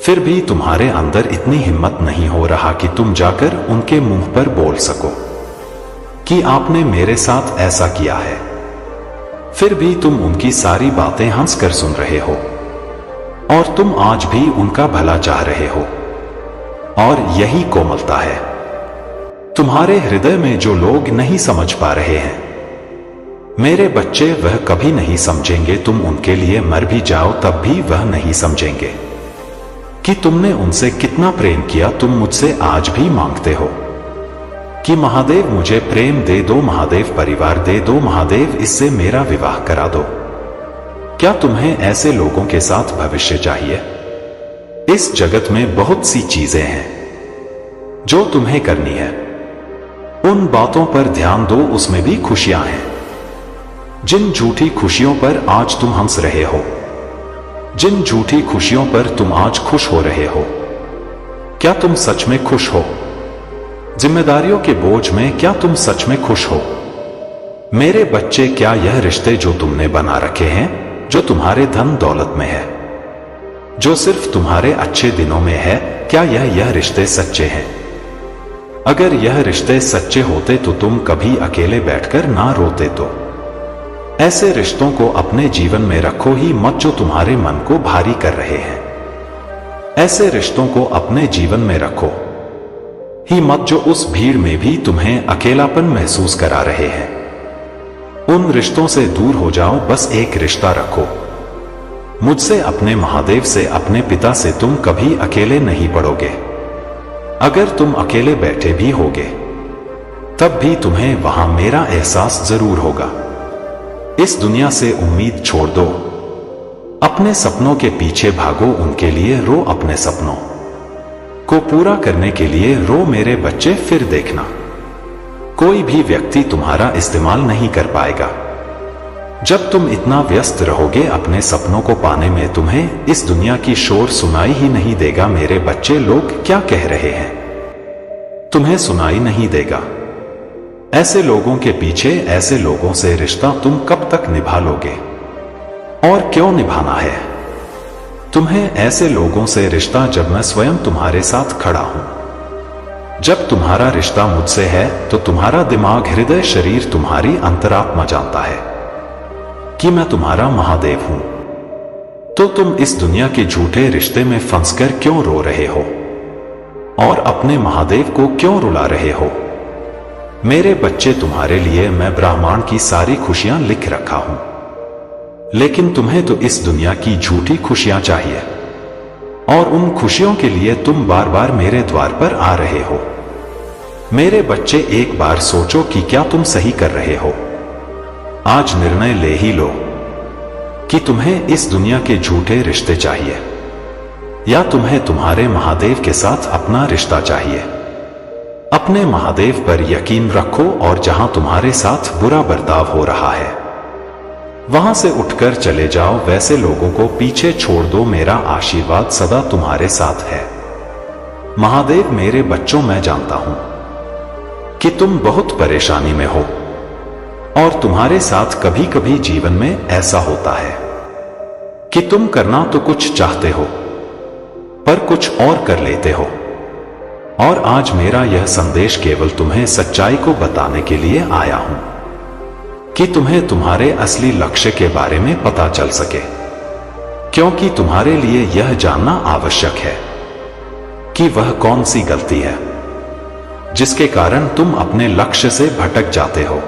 फिर भी तुम्हारे अंदर इतनी हिम्मत नहीं हो रहा कि तुम जाकर उनके मुंह पर बोल सको कि आपने मेरे साथ ऐसा किया है। फिर भी तुम उनकी सारी बातें हंसकर सुन रहे हो, और तुम आज भी उनका भला चाह रहे हो। और यही कोमलता है तुम्हारे हृदय में, जो लोग नहीं समझ पा रहे हैं। मेरे बच्चे, वह कभी नहीं समझेंगे। तुम उनके लिए मर भी जाओ तब भी वह नहीं समझेंगे कि तुमने उनसे कितना प्रेम किया। तुम मुझसे आज भी मांगते हो कि महादेव, मुझे प्रेम दे दो, महादेव परिवार दे दो, महादेव इससे मेरा विवाह करा दो। क्या तुम्हें ऐसे लोगों के साथ भविष्य चाहिए? इस जगत में बहुत सी चीजें हैं जो तुम्हें करनी है, उन बातों पर ध्यान दो, उसमें भी खुशियां हैं। जिन झूठी खुशियों पर आज तुम हंस रहे हो, जिन झूठी खुशियों पर तुम आज खुश हो रहे हो, क्या तुम सच में खुश हो? जिम्मेदारियों के बोझ में क्या तुम सच में खुश हो? मेरे बच्चे, क्या यह रिश्ते जो तुमने बना रखे हैं, जो तुम्हारे धन दौलत में है, जो सिर्फ तुम्हारे अच्छे दिनों में है, क्या यह रिश्ते सच्चे हैं? अगर यह रिश्ते सच्चे होते तो तुम कभी अकेले बैठकर ना रोते। तो ऐसे रिश्तों को अपने जीवन में रखो ही मत जो तुम्हारे मन को भारी कर रहे हैं। ऐसे रिश्तों को अपने जीवन में रखो ही मत जो उस भीड़ में भी तुम्हें अकेलापन महसूस करा रहे हैं। उन रिश्तों से दूर हो जाओ, बस एक रिश्ता रखो मुझसे, अपने महादेव से, अपने पिता से। तुम कभी अकेले नहीं पड़ोगे। अगर तुम अकेले बैठे भी होगे तब भी तुम्हें वहां मेरा एहसास जरूर होगा। इस दुनिया से उम्मीद छोड़ दो, अपने सपनों के पीछे भागो, उनके लिए रो, अपने सपनों को पूरा करने के लिए रो। मेरे बच्चे, फिर देखना कोई भी व्यक्ति तुम्हारा इस्तेमाल नहीं कर पाएगा। जब तुम इतना व्यस्त रहोगे अपने सपनों को पाने में, तुम्हें इस दुनिया की शोर सुनाई ही नहीं देगा। मेरे बच्चे, लोग क्या कह रहे हैं तुम्हें सुनाई नहीं देगा। ऐसे लोगों के पीछे, ऐसे लोगों से रिश्ता तुम कब तक निभा लोगे? और क्यों निभाना है तुम्हें ऐसे लोगों से रिश्ता, जब मैं स्वयं तुम्हारे साथ खड़ा हूं? जब तुम्हारा रिश्ता मुझसे है तो तुम्हारा दिमाग, हृदय, शरीर, तुम्हारी अंतरात्मा जानता है कि मैं तुम्हारा महादेव हूं। तो तुम इस दुनिया के झूठे रिश्ते में फंसकर क्यों रो रहे हो और अपने महादेव को क्यों रुला रहे हो? मेरे बच्चे, तुम्हारे लिए मैं ब्रह्मांड की सारी खुशियां लिख रखा हूं, लेकिन तुम्हें तो इस दुनिया की झूठी खुशियां चाहिए, और उन खुशियों के लिए तुम बार बार मेरे द्वार पर आ रहे हो। मेरे बच्चे, एक बार सोचो कि क्या तुम सही कर रहे हो? आज निर्णय ले ही लो कि तुम्हें इस दुनिया के झूठे रिश्ते चाहिए या तुम्हें तुम्हारे महादेव के साथ अपना रिश्ता चाहिए। अपने महादेव पर यकीन रखो और जहां तुम्हारे साथ बुरा बर्ताव हो रहा है वहां से उठकर चले जाओ। वैसे लोगों को पीछे छोड़ दो। मेरा आशीर्वाद सदा तुम्हारे साथ है। महादेव मेरे बच्चों, मैं जानता हूं कि तुम बहुत परेशानी में हो और तुम्हारे साथ कभी कभी जीवन में ऐसा होता है कि तुम करना तो कुछ चाहते हो पर कुछ और कर लेते हो। और आज मेरा यह संदेश केवल तुम्हें सच्चाई को बताने के लिए आया हूं कि तुम्हें तुम्हारे असली लक्ष्य के बारे में पता चल सके, क्योंकि तुम्हारे लिए यह जानना आवश्यक है कि वह कौन सी गलती है जिसके कारण तुम अपने लक्ष्य से भटक जाते हो।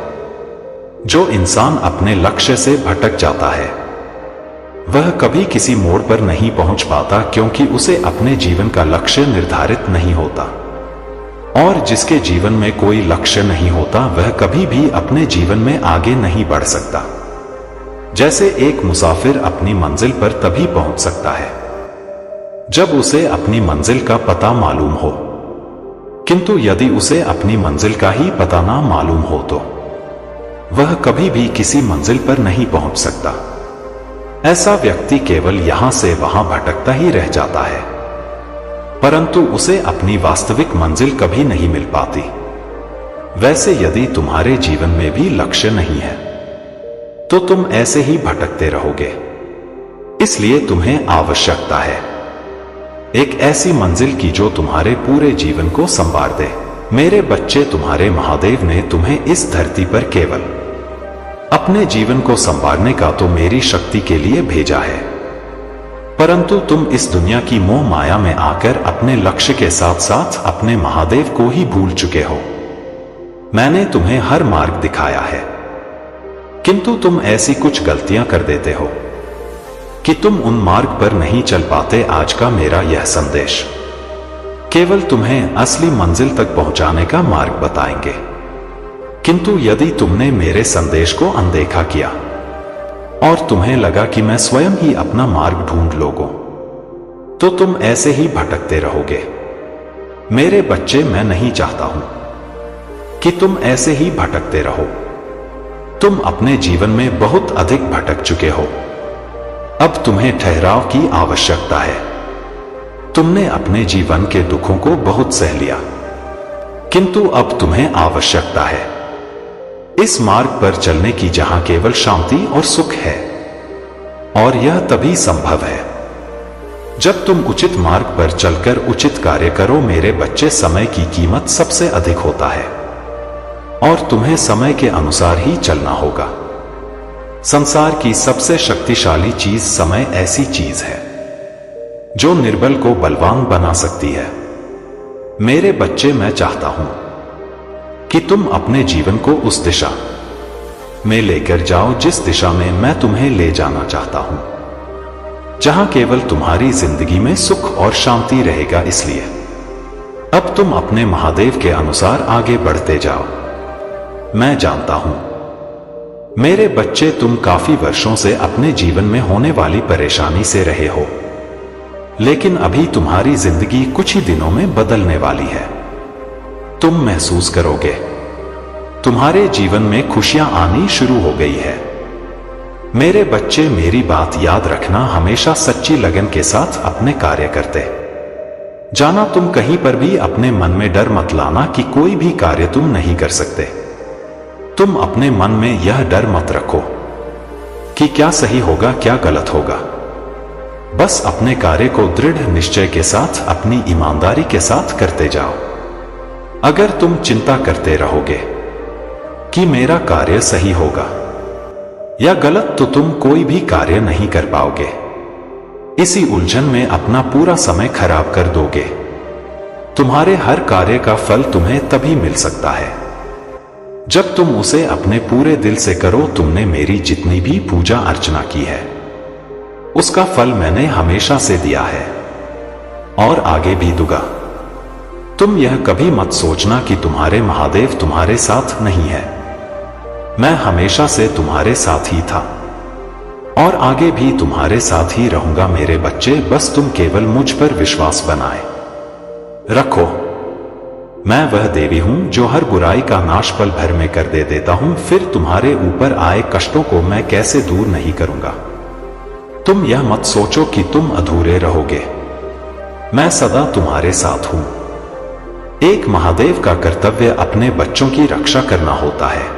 जो इंसान अपने लक्ष्य से भटक जाता है वह कभी किसी मोड़ पर नहीं पहुंच पाता, क्योंकि उसे अपने जीवन का लक्ष्य निर्धारित नहीं होता। और जिसके जीवन में कोई लक्ष्य नहीं होता वह कभी भी अपने जीवन में आगे नहीं बढ़ सकता। जैसे एक मुसाफिर अपनी मंजिल पर तभी पहुंच सकता है जब उसे अपनी मंजिल का पता मालूम हो, किंतु यदि उसे अपनी मंजिल का ही पता ना मालूम हो तो वह कभी भी किसी मंजिल पर नहीं पहुंच सकता। ऐसा व्यक्ति केवल यहां से वहां भटकता ही रह जाता है, परंतु उसे अपनी वास्तविक मंजिल कभी नहीं मिल पाती। वैसे यदि तुम्हारे जीवन में भी लक्ष्य नहीं है तो तुम ऐसे ही भटकते रहोगे। इसलिए तुम्हें आवश्यकता है एक ऐसी मंजिल की जो तुम्हारे पूरे जीवन को संवार दे। मेरे बच्चे, तुम्हारे महादेव ने तुम्हें इस धरती पर केवल अपने जीवन को संवारने का तो मेरी शक्ति के लिए भेजा है, परंतु तुम इस दुनिया की मोह माया में आकर अपने लक्ष्य के साथ साथ अपने महादेव को ही भूल चुके हो। मैंने तुम्हें हर मार्ग दिखाया है, किंतु तुम ऐसी कुछ गलतियां कर देते हो कि तुम उन मार्ग पर नहीं चल पाते। आज का मेरा यह संदेश केवल तुम्हें असली मंजिल तक पहुंचाने का मार्ग बताएंगे, किंतु यदि तुमने मेरे संदेश को अनदेखा किया और तुम्हें लगा कि मैं स्वयं ही अपना मार्ग ढूंढ लूंगा तो तुम ऐसे ही भटकते रहोगे। मेरे बच्चे, मैं नहीं चाहता हूं कि तुम ऐसे ही भटकते रहो। तुम अपने जीवन में बहुत अधिक भटक चुके हो। अब तुम्हें ठहराव की आवश्यकता है। तुमने अपने जीवन के दुखों को बहुत सह लिया, किंतु अब तुम्हें आवश्यकता है इस मार्ग पर चलने की जहां केवल शांति और सुख है। और यह तभी संभव है जब तुम उचित मार्ग पर चलकर उचित कार्य करो। मेरे बच्चे, समय की कीमत सबसे अधिक होता है और तुम्हें समय के अनुसार ही चलना होगा। संसार की सबसे शक्तिशाली चीज समय ऐसी चीज है जो निर्बल को बलवान बना सकती है। मेरे बच्चे, मैं चाहता हूं कि तुम अपने जीवन को उस दिशा में लेकर जाओ जिस दिशा में मैं तुम्हें ले जाना चाहता हूं, जहां केवल तुम्हारी जिंदगी में सुख और शांति रहेगा। इसलिए अब तुम अपने महादेव के अनुसार आगे बढ़ते जाओ। मैं जानता हूं मेरे बच्चे, तुम काफी वर्षों से अपने जीवन में होने वाली परेशानी से रहे हो, लेकिन अभी तुम्हारी जिंदगी कुछ ही दिनों में बदलने वाली है। तुम महसूस करोगे तुम्हारे जीवन में खुशियां आनी शुरू हो गई है। मेरे बच्चे, मेरी बात याद रखना, हमेशा सच्ची लगन के साथ अपने कार्य करते जाना। तुम कहीं पर भी अपने मन में डर मत लाना कि कोई भी कार्य तुम नहीं कर सकते। तुम अपने मन में यह डर मत रखो कि क्या सही होगा क्या गलत होगा। बस अपने कार्य को दृढ़ निश्चय के साथ अपनी ईमानदारी के साथ करते जाओ। अगर तुम चिंता करते रहोगे कि मेरा कार्य सही होगा या गलत तो तुम कोई भी कार्य नहीं कर पाओगे। इसी उलझन में अपना पूरा समय खराब कर दोगे। तुम्हारे हर कार्य का फल तुम्हें तभी मिल सकता है जब तुम उसे अपने पूरे दिल से करो। तुमने मेरी जितनी भी पूजा अर्चना की है उसका फल मैंने हमेशा से दिया है और आगे भी दूंगा। तुम यह कभी मत सोचना कि तुम्हारे महादेव तुम्हारे साथ नहीं है। मैं हमेशा से तुम्हारे साथ ही था और आगे भी तुम्हारे साथ ही रहूंगा मेरे बच्चे, बस तुम केवल मुझ पर विश्वास बनाए रखो। मैं वह देवी हूं जो हर बुराई का नाश पल भर में कर देता हूं, फिर तुम्हारे ऊपर आए कष्टों को मैं कैसे दूर नहीं करूंगा। तुम यह मत सोचो कि तुम अधूरे रहोगे, मैं सदा तुम्हारे साथ हूं। एक महादेव का कर्तव्य अपने बच्चों की रक्षा करना होता है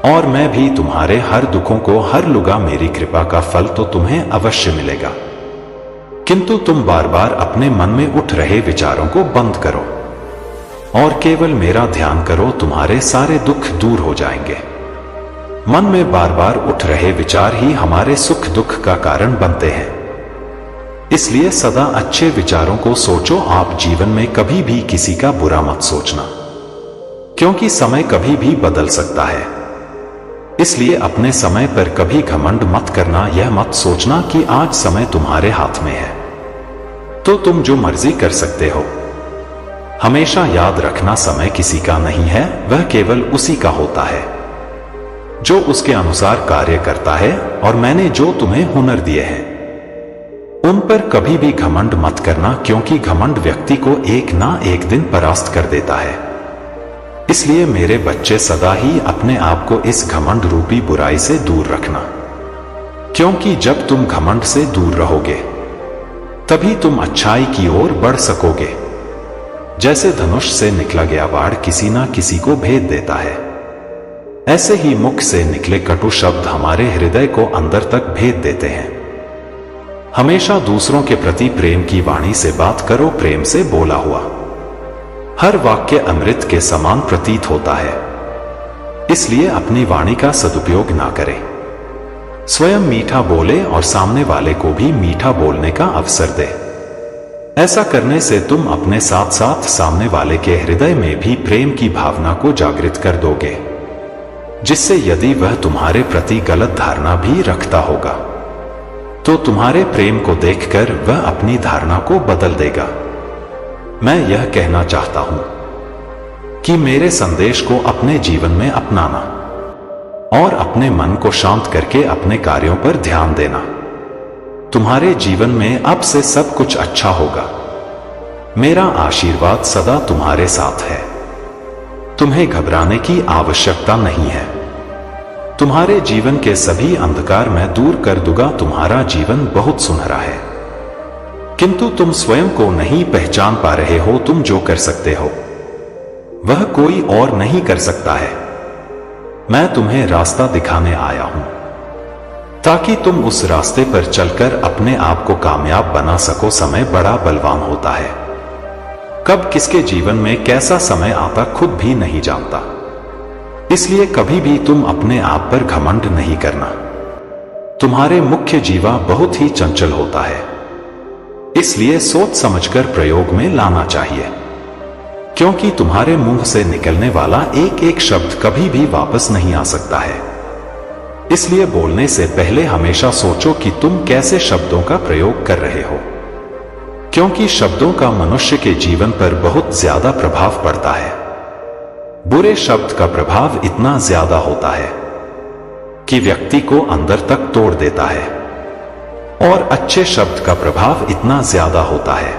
और मैं भी तुम्हारे हर दुखों को हर लूंगा। मेरी कृपा का फल तो तुम्हें अवश्य मिलेगा, किंतु तुम बार बार अपने मन में उठ रहे विचारों को बंद करो और केवल मेरा ध्यान करो, तुम्हारे सारे दुख दूर हो जाएंगे। मन में बार बार उठ रहे विचार ही हमारे सुख दुख का कारण बनते हैं, इसलिए सदा अच्छे विचारों को सोचो। आप जीवन में कभी भी किसी का बुरा मत सोचना, क्योंकि समय कभी भी बदल सकता है। इसलिए अपने समय पर कभी घमंड मत करना। यह मत सोचना कि आज समय तुम्हारे हाथ में है तो तुम जो मर्जी कर सकते हो। हमेशा याद रखना, समय किसी का नहीं है, वह केवल उसी का होता है जो उसके अनुसार कार्य करता है। और मैंने जो तुम्हें हुनर दिए हैं उन पर कभी भी घमंड मत करना, क्योंकि घमंड व्यक्ति को एक ना एक दिन परास्त कर देता है। इसलिए मेरे बच्चे सदा ही अपने आप को इस घमंड रूपी बुराई से दूर रखना, क्योंकि जब तुम घमंड से दूर रहोगे तभी तुम अच्छाई की ओर बढ़ सकोगे। जैसे धनुष से निकला गया बाण किसी ना किसी को भेद देता है, ऐसे ही मुख से निकले कटु शब्द हमारे हृदय को अंदर तक भेद देते हैं। हमेशा दूसरों के प्रति प्रेम की वाणी से बात करो। प्रेम से बोला हुआ हर वाक्य अमृत के समान प्रतीत होता है, इसलिए अपनी वाणी का सदुपयोग ना करें। स्वयं मीठा बोले और सामने वाले को भी मीठा बोलने का अवसर दे। ऐसा करने से तुम अपने साथ साथ सामने वाले के हृदय में भी प्रेम की भावना को जागृत कर दोगे, जिससे यदि वह तुम्हारे प्रति गलत धारणा भी रखता होगा तो तुम्हारे प्रेम को देखकर वह अपनी धारणा को बदल देगा। मैं यह कहना चाहता हूं कि मेरे संदेश को अपने जीवन में अपनाना और अपने मन को शांत करके अपने कार्यों पर ध्यान देना। तुम्हारे जीवन में अब से सब कुछ अच्छा होगा। मेरा आशीर्वाद सदा तुम्हारे साथ है। तुम्हें घबराने की आवश्यकता नहीं है। तुम्हारे जीवन के सभी अंधकार मैं दूर कर दूंगा। तुम्हारा जीवन बहुत सुनहरा है, किंतु तुम स्वयं को नहीं पहचान पा रहे हो। तुम जो कर सकते हो वह कोई और नहीं कर सकता है। मैं तुम्हें रास्ता दिखाने आया हूं ताकि तुम उस रास्ते पर चलकर अपने आप को कामयाब बना सको। समय बड़ा बलवान होता है, कब किसके जीवन में कैसा समय आता खुद भी नहीं जानता। इसलिए कभी भी तुम अपने आप पर घमंड नहीं करना। तुम्हारे मुख्य जीवा बहुत ही चंचल होता है, इसलिए सोच समझकर प्रयोग में लाना चाहिए, क्योंकि तुम्हारे मुंह से निकलने वाला एक एक शब्द कभी भी वापस नहीं आ सकता है। इसलिए बोलने से पहले हमेशा सोचो कि तुम कैसे शब्दों का प्रयोग कर रहे हो, क्योंकि शब्दों का मनुष्य के जीवन पर बहुत ज्यादा प्रभाव पड़ता है। बुरे शब्द का प्रभाव इतना ज्यादा होता है कि व्यक्ति को अंदर तक तोड़ देता है, और अच्छे शब्द का प्रभाव इतना ज्यादा होता है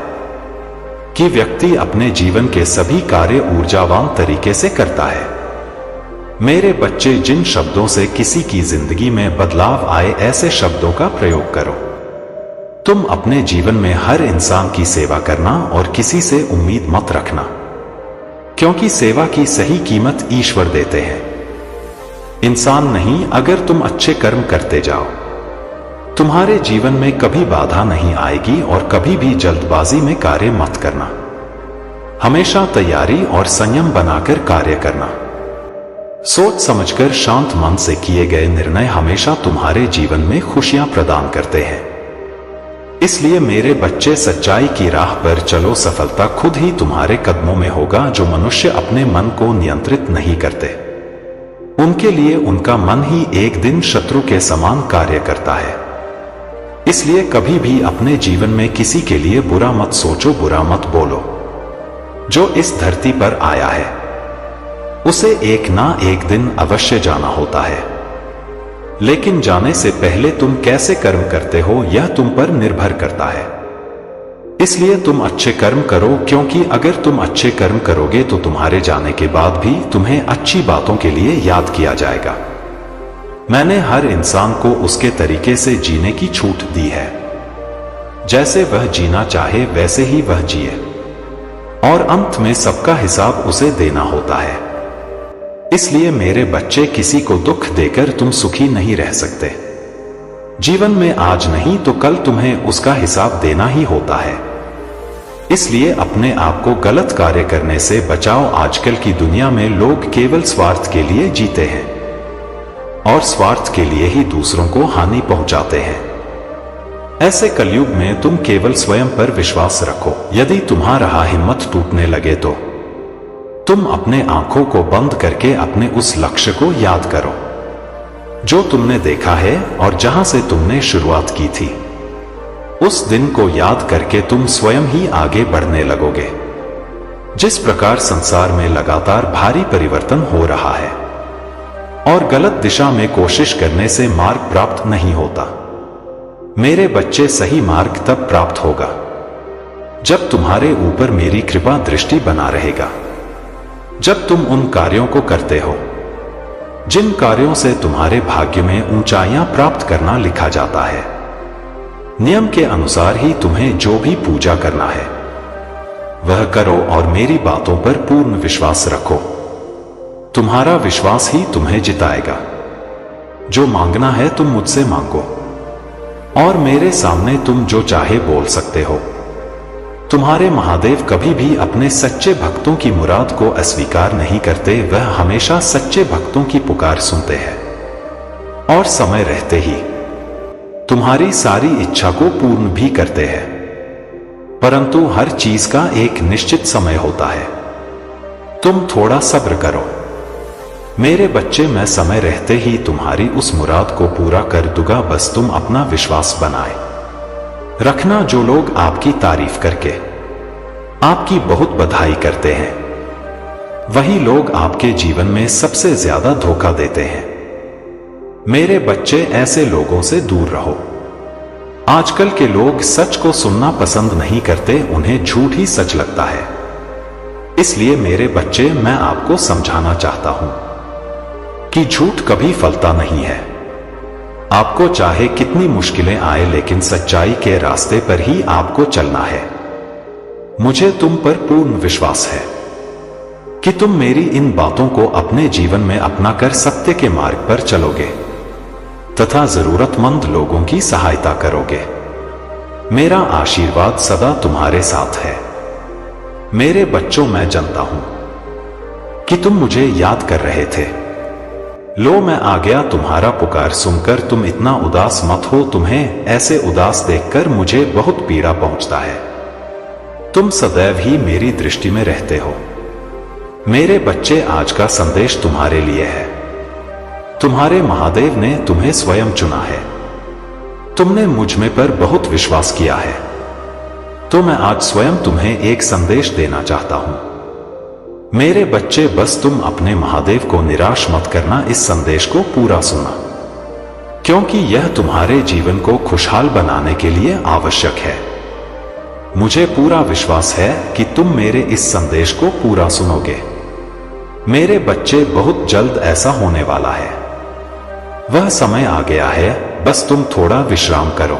कि व्यक्ति अपने जीवन के सभी कार्य ऊर्जावान तरीके से करता है। मेरे बच्चे, जिन शब्दों से किसी की जिंदगी में बदलाव आए, ऐसे शब्दों का प्रयोग करो। तुम अपने जीवन में हर इंसान की सेवा करना और किसी से उम्मीद मत रखना, क्योंकि सेवा की सही कीमत ईश्वर देते हैं, इंसान नहीं। अगर तुम अच्छे कर्म करते जाओ, तुम्हारे जीवन में कभी बाधा नहीं आएगी। और कभी भी जल्दबाजी में कार्य मत करना। हमेशा तैयारी और संयम बनाकर कार्य करना। सोच समझकर शांत मन से किए गए निर्णय हमेशा तुम्हारे जीवन में खुशियां प्रदान करते हैं। इसलिए मेरे बच्चे, सच्चाई की राह पर चलो। सफलता खुद ही तुम्हारे कदमों में होगा। जो मनुष्य अपने मन को नियंत्रित नहीं करते, उनके लिए उनका मन ही एक दिन शत्रु के समान कार्य करता है। इसलिए कभी भी अपने जीवन में किसी के लिए बुरा मत सोचो, बुरा मत बोलो। जो इस धरती पर आया है उसे एक ना एक दिन अवश्य जाना होता है। लेकिन जाने से पहले तुम कैसे कर्म करते हो यह तुम पर निर्भर करता है। इसलिए तुम अच्छे कर्म करो, क्योंकि अगर तुम अच्छे कर्म करोगे तो तुम्हारे जाने के बाद भी तुम्हें अच्छी बातों के लिए याद किया जाएगा। मैंने हर इंसान को उसके तरीके से जीने की छूट दी है। जैसे वह जीना चाहे वैसे ही वह जिए, और अंत में सबका हिसाब उसे देना होता है। इसलिए मेरे बच्चे, किसी को दुख देकर तुम सुखी नहीं रह सकते। जीवन में आज नहीं तो कल तुम्हें उसका हिसाब देना ही होता है। इसलिए अपने आप को गलत कार्य करने से बचाओ। आजकल की दुनिया में लोग केवल स्वार्थ के लिए जीते हैं और स्वार्थ के लिए ही दूसरों को हानि पहुंचाते हैं। ऐसे कलयुग में तुम केवल स्वयं पर विश्वास रखो। यदि तुम्हारा हिम्मत टूटने लगे तो तुम अपने आंखों को बंद करके अपने उस लक्ष्य को याद करो जो तुमने देखा है और जहां से तुमने शुरुआत की थी। उस दिन को याद करके तुम स्वयं ही आगे बढ़ने लगोगे। जिस प्रकार संसार में लगातार भारी परिवर्तन हो रहा है और गलत दिशा में कोशिश करने से मार्ग प्राप्त नहीं होता। मेरे बच्चे, सही मार्ग तब प्राप्त होगा जब तुम्हारे ऊपर मेरी कृपा दृष्टि बना रहेगा। जब तुम उन कार्यों को करते हो जिन कार्यों से तुम्हारे भाग्य में ऊंचाइयां प्राप्त करना लिखा जाता है। नियम के अनुसार ही तुम्हें जो भी पूजा करना है वह करो और मेरी बातों पर पूर्ण विश्वास रखो। तुम्हारा विश्वास ही तुम्हें जिताएगा। जो मांगना है तुम मुझसे मांगो और मेरे सामने तुम जो चाहे बोल सकते हो। तुम्हारे महादेव कभी भी अपने सच्चे भक्तों की मुराद को अस्वीकार नहीं करते। वह हमेशा सच्चे भक्तों की पुकार सुनते हैं और समय रहते ही तुम्हारी सारी इच्छा को पूर्ण भी करते हैं। परंतु हर चीज का एक निश्चित समय होता है। तुम थोड़ा सब्र करो मेरे बच्चे। मैं समय रहते ही तुम्हारी उस मुराद को पूरा कर दूंगा। बस तुम अपना विश्वास बनाए रखना। जो लोग आपकी तारीफ करके आपकी बहुत बधाई करते हैं वही लोग आपके जीवन में सबसे ज्यादा धोखा देते हैं। मेरे बच्चे, ऐसे लोगों से दूर रहो। आजकल के लोग सच को सुनना पसंद नहीं करते, उन्हें झूठ ही सच लगता है। इसलिए मेरे बच्चे, मैं आपको समझाना चाहता हूं कि झूठ कभी फलता नहीं है। आपको चाहे कितनी मुश्किलें आए, लेकिन सच्चाई के रास्ते पर ही आपको चलना है। मुझे तुम पर पूर्ण विश्वास है कि तुम मेरी इन बातों को अपने जीवन में अपना कर सत्य के मार्ग पर चलोगे तथा जरूरतमंद लोगों की सहायता करोगे। मेरा आशीर्वाद सदा तुम्हारे साथ है। मेरे बच्चों, मैं जानता हूं कि तुम मुझे याद कर रहे थे। लो, मैं आ गया। तुम्हारा पुकार सुनकर तुम इतना उदास मत हो। तुम्हें ऐसे उदास देखकर मुझे बहुत पीड़ा पहुंचता है। तुम सदैव ही मेरी दृष्टि में रहते हो। मेरे बच्चे, आज का संदेश तुम्हारे लिए है। तुम्हारे महादेव ने तुम्हें स्वयं चुना है। तुमने मुझ में पर बहुत विश्वास किया है, तो मैं आज स्वयं तुम्हें एक संदेश देना चाहता हूं। मेरे बच्चे, बस तुम अपने महादेव को निराश मत करना। इस संदेश को पूरा सुनना, क्योंकि यह तुम्हारे जीवन को खुशहाल बनाने के लिए आवश्यक है। मुझे पूरा विश्वास है कि तुम मेरे इस संदेश को पूरा सुनोगे। मेरे बच्चे, बहुत जल्द ऐसा होने वाला है। वह समय आ गया है, बस तुम थोड़ा विश्राम करो।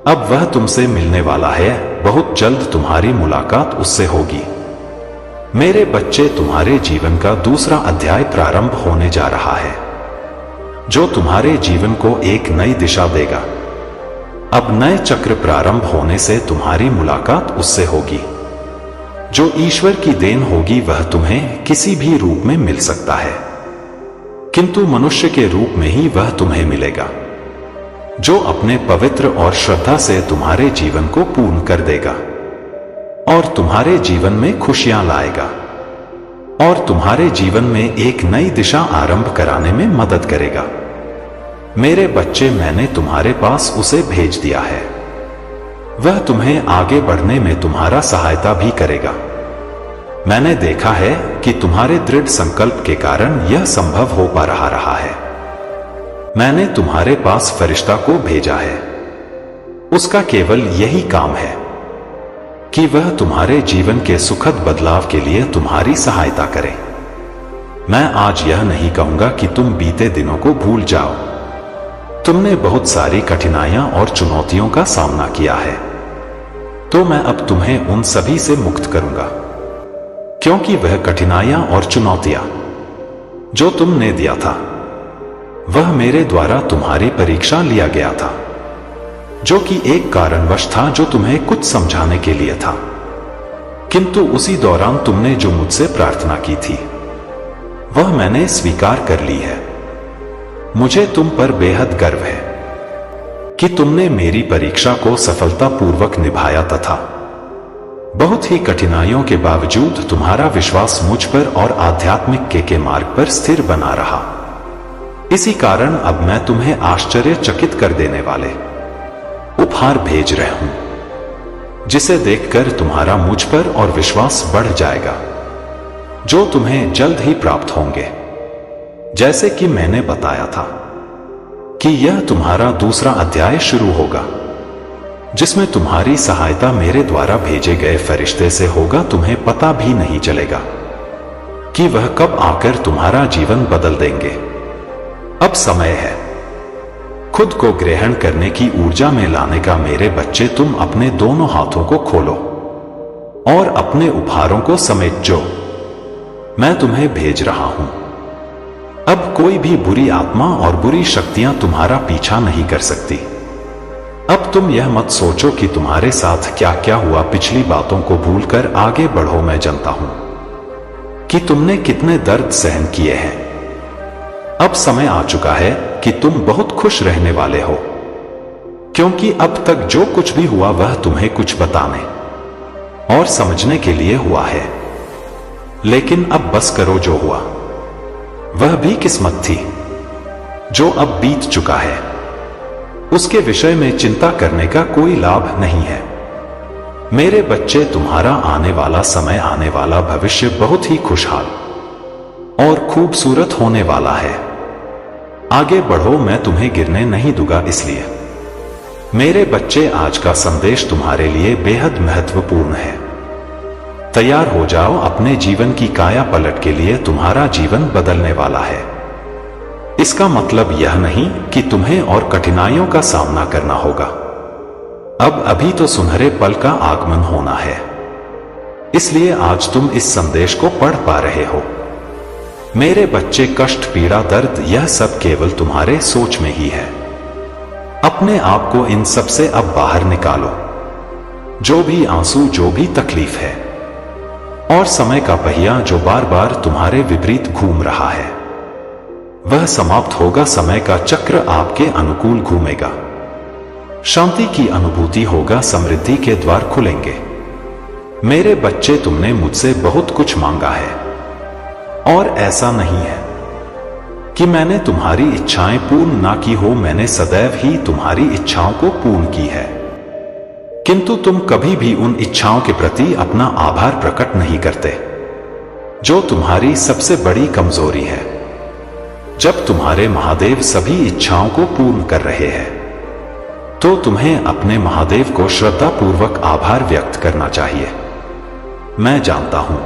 अब वह तुमसे मिलने वाला है। बहुत जल्द तुम्हारी मुलाकात उससे होगी। मेरे बच्चे, तुम्हारे जीवन का दूसरा अध्याय प्रारंभ होने जा रहा है, जो तुम्हारे जीवन को एक नई दिशा देगा। अब नए चक्र प्रारंभ होने से तुम्हारी मुलाकात उससे होगी। जो ईश्वर की देन होगी वह तुम्हें किसी भी रूप में मिल सकता है, किंतु मनुष्य के रूप में ही वह तुम्हें मिलेगा, जो अपने पवित्र और श्रद्धा से तुम्हारे जीवन को पूर्ण कर देगा और तुम्हारे जीवन में खुशियां लाएगा और तुम्हारे जीवन में एक नई दिशा आरंभ कराने में मदद करेगा। मेरे बच्चे, मैंने तुम्हारे पास उसे भेज दिया है। वह तुम्हें आगे बढ़ने में तुम्हारा सहायता भी करेगा। मैंने देखा है कि तुम्हारे दृढ़ संकल्प के कारण यह संभव हो पा रहा है। मैंने तुम्हारे पास फरिश्ता को भेजा है। उसका केवल यही काम है कि वह तुम्हारे जीवन के सुखद बदलाव के लिए तुम्हारी सहायता करे। मैं आज यह नहीं कहूंगा कि तुम बीते दिनों को भूल जाओ। तुमने बहुत सारी कठिनाइयां और चुनौतियों का सामना किया है, तो मैं अब तुम्हें उन सभी से मुक्त करूंगा, क्योंकि वह कठिनाइयां और चुनौतियां जो तुमने दिया था, वह मेरे द्वारा तुम्हारी परीक्षा लिया गया था, जो कि एक कारणवश था जो तुम्हें कुछ समझाने के लिए था। किंतु उसी दौरान तुमने जो मुझसे प्रार्थना की थी, वह मैंने स्वीकार कर ली है। मुझे तुम पर बेहद गर्व है कि तुमने मेरी परीक्षा को सफलतापूर्वक निभाया तथा बहुत ही कठिनाइयों के बावजूद तुम्हारा विश्वास मुझ पर और आध्यात्मिक के मार्ग पर स्थिर बना रहा। इसी कारण अब मैं तुम्हें आश्चर्यचकित कर देने वाले उपहार भेज रहा हूं, जिसे देखकर तुम्हारा मुझ पर और विश्वास बढ़ जाएगा, जो तुम्हें जल्द ही प्राप्त होंगे। जैसे कि मैंने बताया था कि यह तुम्हारा दूसरा अध्याय शुरू होगा, जिसमें तुम्हारी सहायता मेरे द्वारा भेजे गए फरिश्ते से होगा। तुम्हें पता भी नहीं चलेगा कि वह कब आकर तुम्हारा जीवन बदल देंगे। अब समय है खुद को ग्रहण करने की ऊर्जा में लाने का। मेरे बच्चे, तुम अपने दोनों हाथों को खोलो और अपने उपहारों को समेट जो मैं तुम्हें भेज रहा हूं। अब कोई भी बुरी आत्मा और बुरी शक्तियां तुम्हारा पीछा नहीं कर सकती। अब तुम यह मत सोचो कि तुम्हारे साथ क्या क्या हुआ। पिछली बातों को भूलकर आगे बढ़ो। मैं जानता हूं कि तुमने कितने दर्द सहन किए हैं। अब समय आ चुका है कि तुम बहुत खुश रहने वाले हो, क्योंकि अब तक जो कुछ भी हुआ वह तुम्हें कुछ बताने और समझने के लिए हुआ है। लेकिन अब बस करो। जो हुआ वह भी किस्मत थी। जो अब बीत चुका है, उसके विषय में चिंता करने का कोई लाभ नहीं है। मेरे बच्चे, तुम्हारा आने वाला समय, आने वाला भविष्य बहुत ही खुशहाल और खूबसूरत होने वाला है। आगे बढ़ो, मैं तुम्हें गिरने नहीं दूंगा। इसलिए मेरे बच्चे, आज का संदेश तुम्हारे लिए बेहद महत्वपूर्ण है। तैयार हो जाओ अपने जीवन की काया पलट के लिए। तुम्हारा जीवन बदलने वाला है। इसका मतलब यह नहीं कि तुम्हें और कठिनाइयों का सामना करना होगा। अब अभी तो सुनहरे पल का आगमन होना है। इसलिए आज तुम इस संदेश को पढ़ पा रहे हो। मेरे बच्चे, कष्ट, पीड़ा, दर्द, यह सब केवल तुम्हारे सोच में ही है। अपने आप को इन सब से अब बाहर निकालो। जो भी आंसू, जो भी तकलीफ है और समय का पहिया जो बार बार तुम्हारे विपरीत घूम रहा है, वह समाप्त होगा। समय का चक्र आपके अनुकूल घूमेगा। शांति की अनुभूति होगा। समृद्धि के द्वार खुलेंगे। मेरे बच्चे, तुमने मुझसे बहुत कुछ मांगा है और ऐसा नहीं है कि मैंने तुम्हारी इच्छाएं पूर्ण ना की हो। मैंने सदैव ही तुम्हारी इच्छाओं को पूर्ण की है, किंतु तुम कभी भी उन इच्छाओं के प्रति अपना आभार प्रकट नहीं करते, जो तुम्हारी सबसे बड़ी कमजोरी है। जब तुम्हारे महादेव सभी इच्छाओं को पूर्ण कर रहे हैं, तो तुम्हें अपने महादेव को श्रद्धापूर्वक आभार व्यक्त करना चाहिए। मैं जानता हूं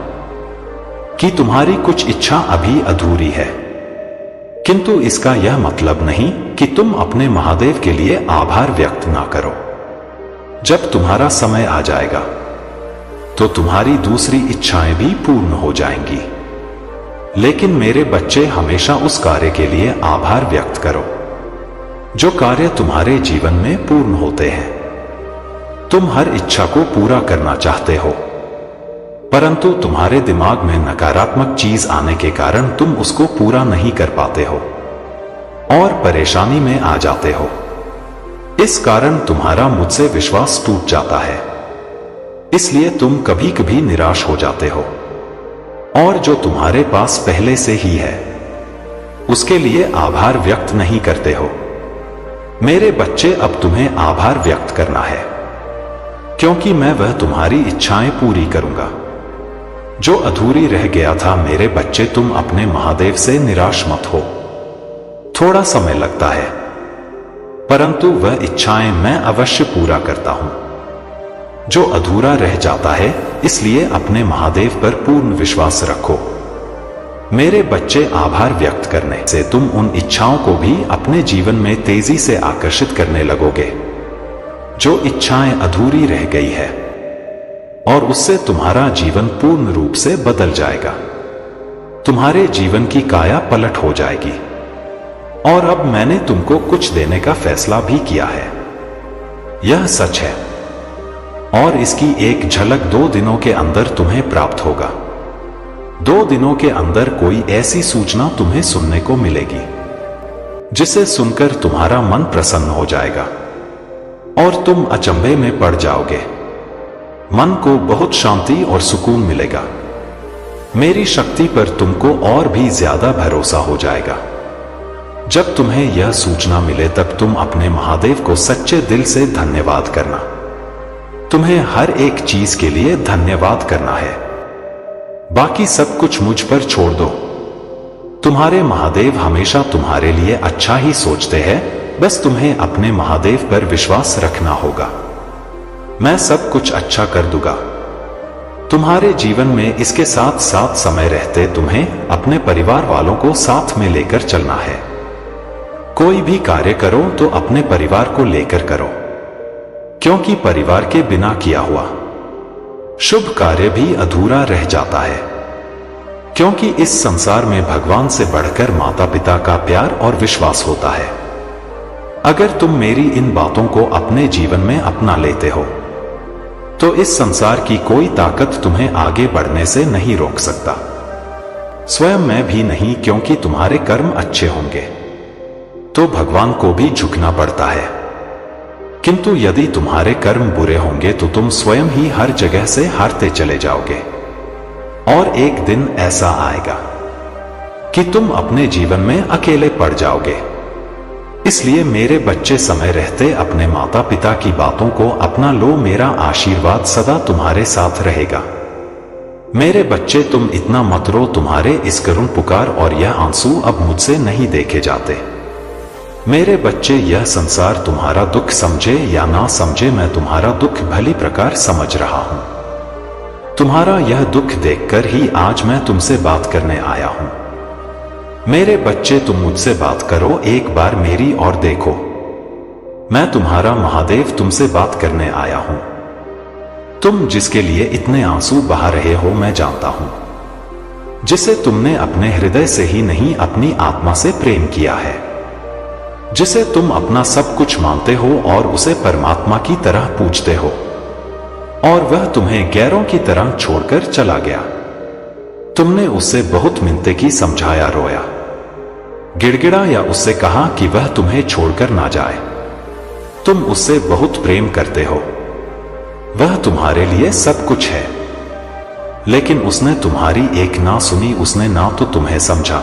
कि तुम्हारी कुछ इच्छा अभी अधूरी है, किंतु इसका यह मतलब नहीं कि तुम अपने महादेव के लिए आभार व्यक्त ना करो। जब तुम्हारा समय आ जाएगा, तो तुम्हारी दूसरी इच्छाएं भी पूर्ण हो जाएंगी। लेकिन मेरे बच्चे, हमेशा उस कार्य के लिए आभार व्यक्त करो जो कार्य तुम्हारे जीवन में पूर्ण होते हैं। तुम हर इच्छा को पूरा करना चाहते हो, परंतु तुम्हारे दिमाग में नकारात्मक चीज आने के कारण तुम उसको पूरा नहीं कर पाते हो और परेशानी में आ जाते हो। इस कारण तुम्हारा मुझसे विश्वास टूट जाता है। इसलिए तुम कभी कभी निराश हो जाते हो और जो तुम्हारे पास पहले से ही है, उसके लिए आभार व्यक्त नहीं करते हो। मेरे बच्चे, अब तुम्हें आभार व्यक्त करना है, क्योंकि मैं वह तुम्हारी इच्छाएं पूरी करूंगा। जो अधूरी रह गया था मेरे बच्चे, तुम अपने महादेव से निराश मत हो। थोड़ा समय लगता है, परंतु वह इच्छाएं मैं अवश्य पूरा करता हूं। जो अधूरा रह जाता है, इसलिए अपने महादेव पर पूर्ण विश्वास रखो। मेरे बच्चे, आभार व्यक्त करने से तुम उन इच्छाओं को भी अपने जीवन में तेजी से आकर्षित करने लगोगे जो इच्छाएं अधूरी रह गई है, और उससे तुम्हारा जीवन पूर्ण रूप से बदल जाएगा। तुम्हारे जीवन की काया पलट हो जाएगी। और अब मैंने तुमको कुछ देने का फैसला भी किया है। यह सच है, और इसकी एक झलक 2 दिनों के अंदर तुम्हें प्राप्त होगा। 2 दिनों के अंदर कोई ऐसी सूचना तुम्हें सुनने को मिलेगी जिसे सुनकर तुम्हारा मन प्रसन्न हो जाएगा और तुम अचंभे में पड़ जाओगे। मन को बहुत शांति और सुकून मिलेगा। मेरी शक्ति पर तुमको और भी ज्यादा भरोसा हो जाएगा। जब तुम्हें यह सूचना मिले तब तुम अपने महादेव को सच्चे दिल से धन्यवाद करना। तुम्हें हर एक चीज के लिए धन्यवाद करना है। बाकी सब कुछ मुझ पर छोड़ दो। तुम्हारे महादेव हमेशा तुम्हारे लिए अच्छा ही सोचते हैं, बस तुम्हें अपने महादेव पर विश्वास रखना होगा। मैं सब कुछ अच्छा कर दूंगा। तुम्हारे जीवन में इसके साथ साथ समय रहते तुम्हें अपने परिवार वालों को साथ में लेकर चलना है। कोई भी कार्य करो तो अपने परिवार को लेकर करो, क्योंकि परिवार के बिना किया हुआ शुभ कार्य भी अधूरा रह जाता है। क्योंकि इस संसार में भगवान से बढ़कर माता पिता का प्यार और विश्वास होता है। अगर तुम मेरी इन बातों को अपने जीवन में अपना लेते हो तो इस संसार की कोई ताकत तुम्हें आगे बढ़ने से नहीं रोक सकता। स्वयं मैं भी नहीं, क्योंकि तुम्हारे कर्म अच्छे होंगे तो भगवान को भी झुकना पड़ता है। किंतु यदि तुम्हारे कर्म बुरे होंगे तो तुम स्वयं ही हर जगह से हारते चले जाओगे। और एक दिन ऐसा आएगा कि तुम अपने जीवन में अकेले पड़ जाओगे। इसलिए मेरे बच्चे, समय रहते अपने माता पिता की बातों को अपना लो। मेरा आशीर्वाद सदा तुम्हारे साथ रहेगा। मेरे बच्चे, तुम इतना मत रो। तुम्हारे इस करुण पुकार और यह आंसू अब मुझसे नहीं देखे जाते। मेरे बच्चे, यह संसार तुम्हारा दुख समझे या ना समझे, मैं तुम्हारा दुख भली प्रकार समझ रहा हूं। तुम्हारा यह दुख देखकर ही आज मैं तुमसे बात करने आया हूं। मेरे बच्चे, तुम मुझसे बात करो, एक बार मेरी ओर देखो। मैं तुम्हारा महादेव तुमसे बात करने आया हूं। तुम जिसके लिए इतने आंसू बहा रहे हो मैं जानता हूं, जिसे तुमने अपने हृदय से ही नहीं अपनी आत्मा से प्रेम किया है, जिसे तुम अपना सब कुछ मानते हो और उसे परमात्मा की तरह पूजते हो, और वह तुम्हें गैरों की तरह छोड़कर चला गया। तुमने उससे बहुत मिन्नतें की, समझाया, रोया, गिड़गिड़ा या उससे कहा कि वह तुम्हें छोड़कर ना जाए। तुम उससे बहुत प्रेम करते हो, वह तुम्हारे लिए सब कुछ है, लेकिन उसने तुम्हारी एक ना सुनी। उसने ना तो तुम्हें समझा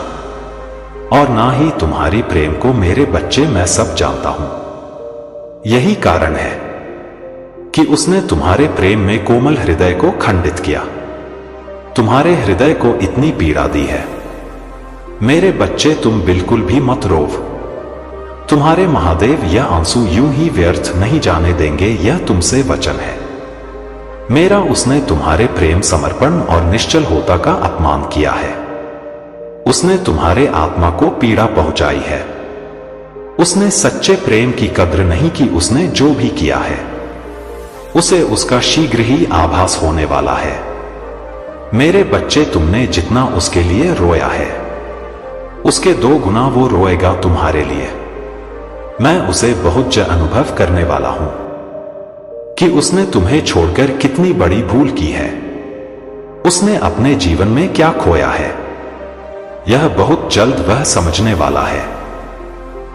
और ना ही तुम्हारी प्रेम को। मेरे बच्चे, मैं सब जानता हूं। यही कारण है कि उसने तुम्हारे प्रेम में कोमल हृदय को खंडित किया, तुम्हारे हृदय को इतनी पीड़ा दी है। मेरे बच्चे, तुम बिल्कुल भी मत रोव। तुम्हारे महादेव यह आंसू यूं ही व्यर्थ नहीं जाने देंगे, यह तुमसे वचन है मेरा। उसने तुम्हारे प्रेम, समर्पण और निश्चल होता का अपमान किया है। उसने तुम्हारे आत्मा को पीड़ा पहुंचाई है। उसने सच्चे प्रेम की कद्र नहीं की। उसने जो भी किया है उसे उसका शीघ्र ही आभास होने वाला है। मेरे बच्चे, तुमने जितना उसके लिए रोया है उसके 2 गुना वो रोएगा तुम्हारे लिए। मैं उसे बहुत अनुभव करने वाला हूं कि उसने तुम्हें छोड़कर कितनी बड़ी भूल की है। उसने अपने जीवन में क्या खोया है यह बहुत जल्द वह समझने वाला है।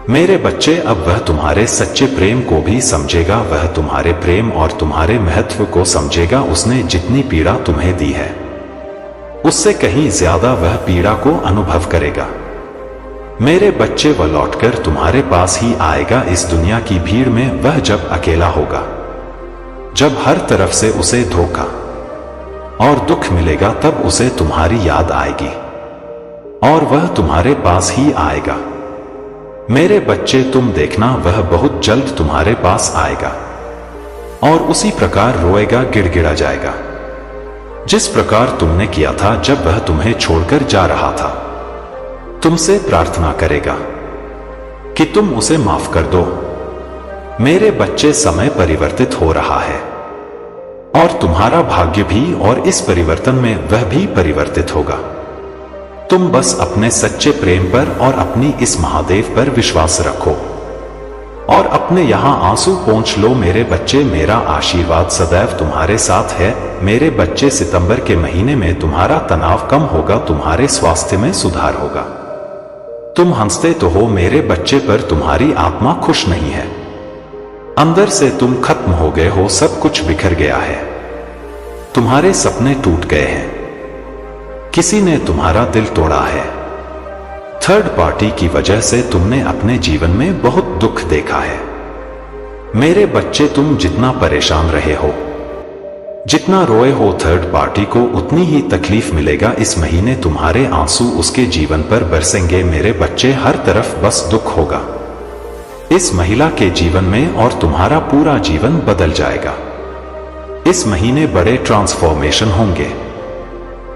मेरे बच्चे, अब वह तुम्हारे सच्चे प्रेम को भी समझेगा। वह तुम्हारे प्रेम और तुम्हारे महत्व को समझेगा। उसने जितनी पीड़ा तुम्हें दी है उससे कहीं ज्यादा वह पीड़ा को अनुभव करेगा। मेरे बच्चे, वह लौटकर तुम्हारे पास ही आएगा। इस दुनिया की भीड़ में वह जब अकेला होगा, जब हर तरफ से उसे धोखा और दुख मिलेगा तब उसे तुम्हारी याद आएगी और वह तुम्हारे पास ही आएगा। मेरे बच्चे, तुम देखना वह बहुत जल्द तुम्हारे पास आएगा और उसी प्रकार रोएगा, गिड़गिड़ा जाएगा जिस प्रकार तुमने किया था जब वह तुम्हें छोड़कर जा रहा था। तुमसे प्रार्थना करेगा कि तुम उसे माफ कर दो। मेरे बच्चे, समय परिवर्तित हो रहा है और तुम्हारा भाग्य भी, और इस परिवर्तन में वह भी परिवर्तित होगा। तुम बस अपने सच्चे प्रेम पर और अपनी इस महादेव पर विश्वास रखो और अपने यहां आंसू पोंछ लो। मेरे बच्चे, मेरा आशीर्वाद सदैव तुम्हारे साथ है। मेरे बच्चे, सितंबर के महीने में तुम्हारा तनाव कम होगा, तुम्हारे स्वास्थ्य में सुधार होगा। तुम हंसते तो हो मेरे बच्चे, पर तुम्हारी आत्मा खुश नहीं है। अंदर से तुम खत्म हो गए हो, सब कुछ बिखर गया है। तुम्हारे सपने टूट गए हैं, किसी ने तुम्हारा दिल तोड़ा है। थर्ड पार्टी की वजह से तुमने अपने जीवन में बहुत दुख देखा है। मेरे बच्चे, तुम जितना परेशान रहे हो, जितना रोए हो थर्ड पार्टी को, उतनी ही तकलीफ मिलेगा। इस महीने तुम्हारे आंसू उसके जीवन पर बरसेंगे। मेरे बच्चे, हर तरफ बस दुख होगा इस महिला के जीवन में और तुम्हारा पूरा जीवन बदल जाएगा। इस महीने बड़े ट्रांसफॉर्मेशन होंगे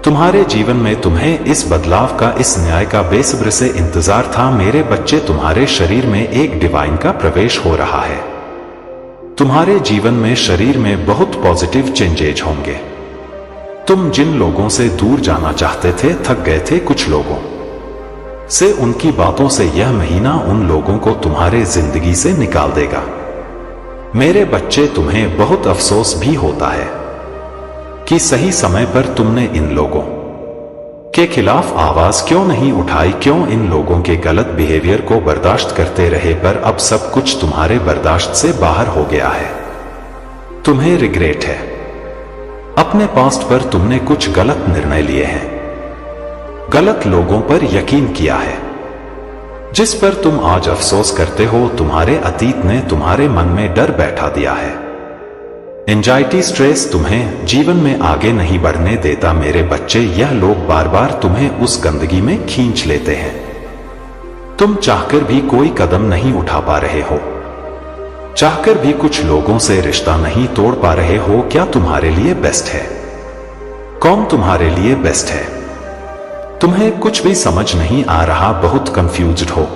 तुम्हारे जीवन में। तुम्हें इस बदलाव का, इस न्याय का बेसब्र से इंतजार था। मेरे बच्चे, तुम्हारे शरीर में एक डिवाइन का प्रवेश हो रहा है। तुम्हारे जीवन में, शरीर में बहुत पॉजिटिव चेंजेज होंगे। तुम जिन लोगों से दूर जाना चाहते थे, थक गए थे कुछ लोगों से, उनकी बातों से यह महीना उन लोगों को तुम्हारे जिंदगी से निकाल देगा। मेरे बच्चे, तुम्हें बहुत अफसोस भी होता है कि सही समय पर तुमने इन लोगों के खिलाफ आवाज क्यों नहीं उठाई, क्यों इन लोगों के गलत बिहेवियर को बर्दाश्त करते रहे। पर अब सब कुछ तुम्हारे बर्दाश्त से बाहर हो गया है। तुम्हें रिग्रेट है, अपने पास्ट पर तुमने कुछ गलत निर्णय लिए हैं, गलत लोगों पर यकीन किया है, जिस पर तुम आज अफसोस करते हो। तुम्हारे अतीत ने तुम्हारे मन में डर बैठा दिया है। एंजाइटी, स्ट्रेस तुम्हें जीवन में आगे नहीं बढ़ने देता। मेरे बच्चे, यह लोग बार बार तुम्हें उस गंदगी में खींच लेते हैं। तुम चाहकर भी कोई कदम नहीं उठा पा रहे हो, चाहकर भी कुछ लोगों से रिश्ता नहीं तोड़ पा रहे हो। क्या तुम्हारे लिए बेस्ट है? कौन तुम्हारे लिए बेस्ट है? तुम्हें कुछ भी समझ नहीं आ रहा, बहुत कंफ्यूज्ड हो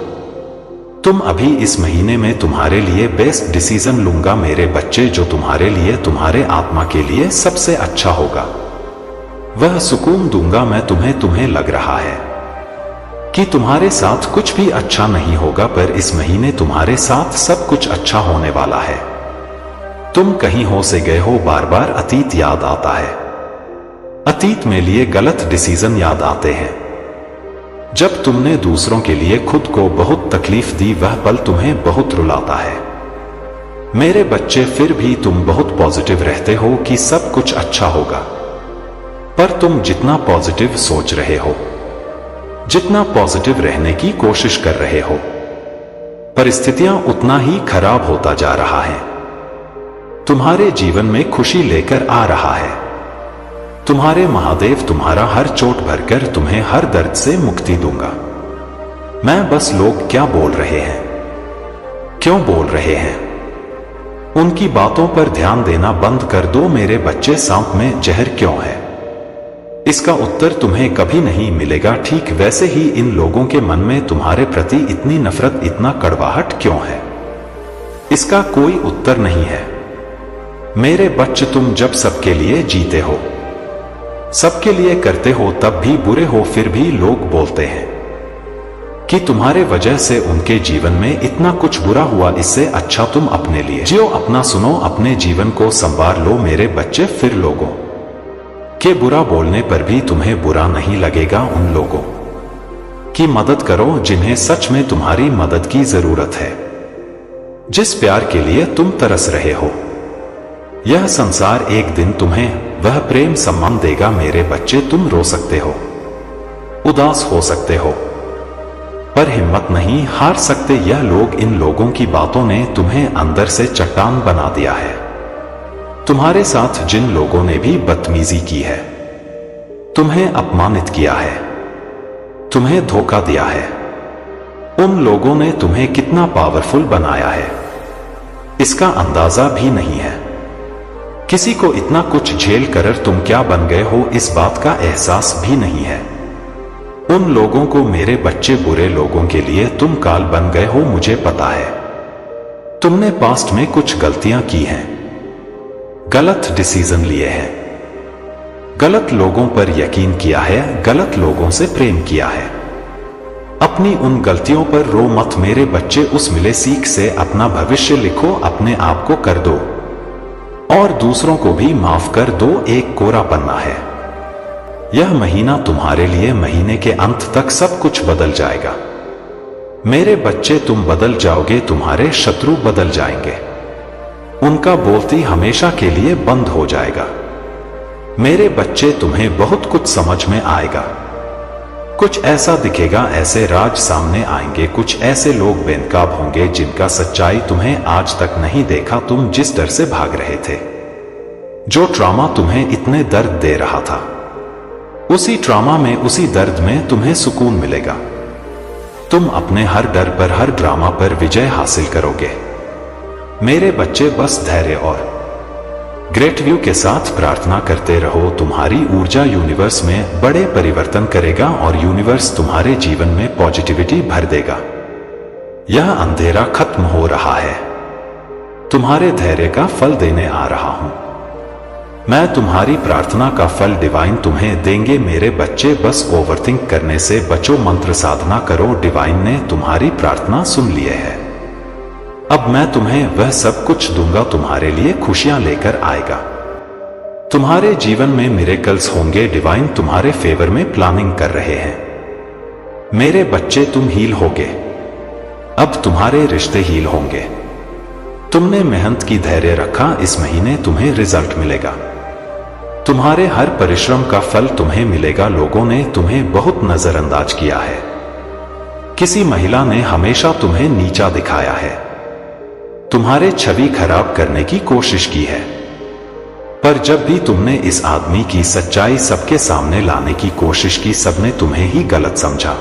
तुम। अभी इस महीने में तुम्हारे लिए बेस्ट डिसीजन लूंगा मेरे बच्चे, जो तुम्हारे लिए, तुम्हारे आत्मा के लिए सबसे अच्छा होगा। वह सुकून दूंगा मैं तुम्हें। तुम्हें लग रहा है कि तुम्हारे साथ कुछ भी अच्छा नहीं होगा, पर इस महीने तुम्हारे साथ सब कुछ अच्छा होने वाला है। तुम कहीं हो से गए हो, बार बार अतीत याद आता है। अतीत में लिए गलत डिसीजन याद आते हैं। जब तुमने दूसरों के लिए खुद को बहुत तकलीफ दी, वह पल तुम्हें बहुत रुलाता है। मेरे बच्चे, फिर भी तुम बहुत पॉजिटिव रहते हो कि सब कुछ अच्छा होगा, पर तुम जितना पॉजिटिव सोच रहे हो, जितना पॉजिटिव रहने की कोशिश कर रहे हो, परिस्थितियां उतना ही खराब होता जा रहा है। तुम्हारे जीवन में खुशी लेकर आ रहा है तुम्हारे महादेव। तुम्हारा हर चोट भरकर तुम्हें हर दर्द से मुक्ति दूंगा मैं। बस लोग क्या बोल रहे हैं, क्यों बोल रहे हैं, उनकी बातों पर ध्यान देना बंद कर दो। मेरे बच्चे, सांप में जहर क्यों है, इसका उत्तर तुम्हें कभी नहीं मिलेगा। ठीक वैसे ही इन लोगों के मन में तुम्हारे प्रति इतनी नफरत, इतना कड़वाहट क्यों है, इसका कोई उत्तर नहीं है। मेरे बच्चे, तुम जब सबके लिए जीते हो, सबके लिए करते हो, तब भी बुरे हो, फिर भी लोग बोलते हैं कि तुम्हारे वजह से उनके जीवन में इतना कुछ बुरा हुआ। इससे अच्छा तुम अपने लिए जियो, अपना सुनो, अपने जीवन को संवार लो। मेरे बच्चे, फिर लोगों के बुरा बोलने पर भी तुम्हें बुरा नहीं लगेगा। उन लोगों की मदद करो जिन्हें सच में तुम्हारी मदद की जरूरत है, जिस प्यार के लिए तुम तरस रहे हो। यह संसार एक दिन तुम्हें वह प्रेम सम्मान देगा। मेरे बच्चे, तुम रो सकते हो, उदास हो सकते हो, पर हिम्मत नहीं हार सकते। यह लोग, इन लोगों की बातों ने तुम्हें अंदर से चट्टान बना दिया है। तुम्हारे साथ जिन लोगों ने भी बदतमीजी की है, तुम्हें अपमानित किया है, तुम्हें धोखा दिया है। उन लोगों ने तुम्हें कितना पावरफुल बनाया है, इसका अंदाजा भी नहीं है। किसी को इतना कुछ झेल कर तुम क्या बन गए हो, इस बात का एहसास भी नहीं है। उन लोगों को मेरे बच्चे, बुरे लोगों के लिए तुम काल बन गए हो, मुझे पता है। तुमने पास्ट में कुछ गलतियां की हैं, गलत डिसीजन लिए हैं, गलत लोगों पर यकीन किया है, गलत लोगों से प्रेम किया है। अपनी उन गलतियों पर रो मत मेरे बच्चे, उस मिले सीख से अपना भविष्य लिखो, अपने आप को कर दो और दूसरों को भी माफ कर दो। एक कोरा पन्ना है। यह महीना तुम्हारे लिए, महीने के अंत तक सब कुछ बदल जाएगा मेरे बच्चे, तुम बदल जाओगे, तुम्हारे शत्रु बदल जाएंगे, उनका बोलती हमेशा के लिए बंद हो जाएगा। मेरे बच्चे, तुम्हें बहुत कुछ समझ में आएगा। कुछ ऐसा दिखेगा, ऐसे राज सामने आएंगे, कुछ ऐसे लोग बेनकाब होंगे जिनका सच्चाई तुम्हें आज तक नहीं देखा। तुम जिस डर से भाग रहे थे, जो ट्रॉमा तुम्हें इतने दर्द दे रहा था, उसी ट्रॉमा में, उसी दर्द में तुम्हें सुकून मिलेगा। तुम अपने हर डर पर, हर ड्रामा पर विजय हासिल करोगे मेरे बच्चे। बस धैर्य और ग्रेट व्यू के साथ प्रार्थना करते रहो। तुम्हारी ऊर्जा यूनिवर्स में बड़े परिवर्तन करेगा और यूनिवर्स तुम्हारे जीवन में पॉजिटिविटी भर देगा। यह अंधेरा खत्म हो रहा है, तुम्हारे धैर्य का फल देने आ रहा हूं मैं। तुम्हारी प्रार्थना का फल डिवाइन तुम्हें देंगे मेरे बच्चे। बस ओवरथिंक करने से बचो, मंत्र साधना करो, डिवाइन ने तुम्हारी प्रार्थना सुन ली है। अब मैं तुम्हें वह सब कुछ दूंगा, तुम्हारे लिए खुशियां लेकर आएगा। तुम्हारे जीवन में मिरेकल्स होंगे, डिवाइन तुम्हारे फेवर में प्लानिंग कर रहे हैं मेरे बच्चे। तुम हील होगे, अब तुम्हारे रिश्ते हील होंगे। तुमने मेहनत की, धैर्य रखा, इस महीने तुम्हें रिजल्ट मिलेगा। तुम्हारे हर परिश्रम का फल तुम्हें मिलेगा। लोगों ने तुम्हें बहुत नजरअंदाज किया है, किसी महिला ने हमेशा तुम्हें नीचा दिखाया है, तुम्हारे छवि खराब करने की कोशिश की है। पर जब भी तुमने इस आदमी की सच्चाई सबके सामने लाने की कोशिश की, सबने तुम्हें ही गलत समझा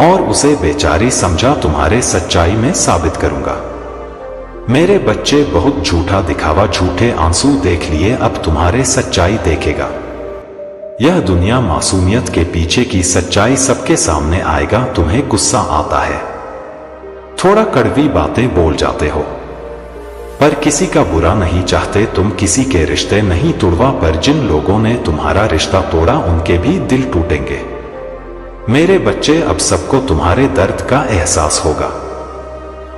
और उसे बेचारी समझा। तुम्हारे सच्चाई में साबित करूंगा मेरे बच्चे। बहुत झूठा दिखावा, झूठे आंसू देख लिए, अब तुम्हारे सच्चाई देखेगा। यह दुनिया मासूमियत के पीछे की सच्चाई सबके सामने आएगा। तुम्हें गुस्सा आता है, थोड़ा कड़वी बातें बोल जाते हो, पर किसी का बुरा नहीं चाहते। तुम किसी के रिश्ते नहीं तोड़वा, पर जिन लोगों ने तुम्हारा रिश्ता तोड़ा उनके भी दिल टूटेंगे मेरे बच्चे। अब सबको तुम्हारे दर्द का एहसास होगा,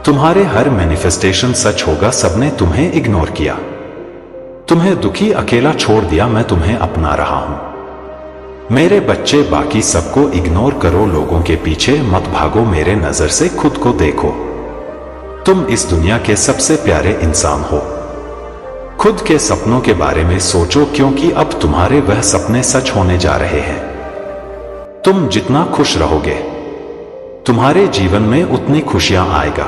तुम्हारे हर मैनिफेस्टेशन सच होगा। सबने तुम्हें इग्नोर किया, तुम्हें दुखी अकेला छोड़ दिया, मैं तुम्हें अपना रहा हूं मेरे बच्चे। बाकी सबको इग्नोर करो, लोगों के पीछे मत भागो, मेरे नजर से खुद को देखो। तुम इस दुनिया के सबसे प्यारे इंसान हो। खुद के सपनों के बारे में सोचो, क्योंकि अब तुम्हारे वह सपने सच होने जा रहे हैं। तुम जितना खुश रहोगे, तुम्हारे जीवन में उतनी खुशियां आएगा।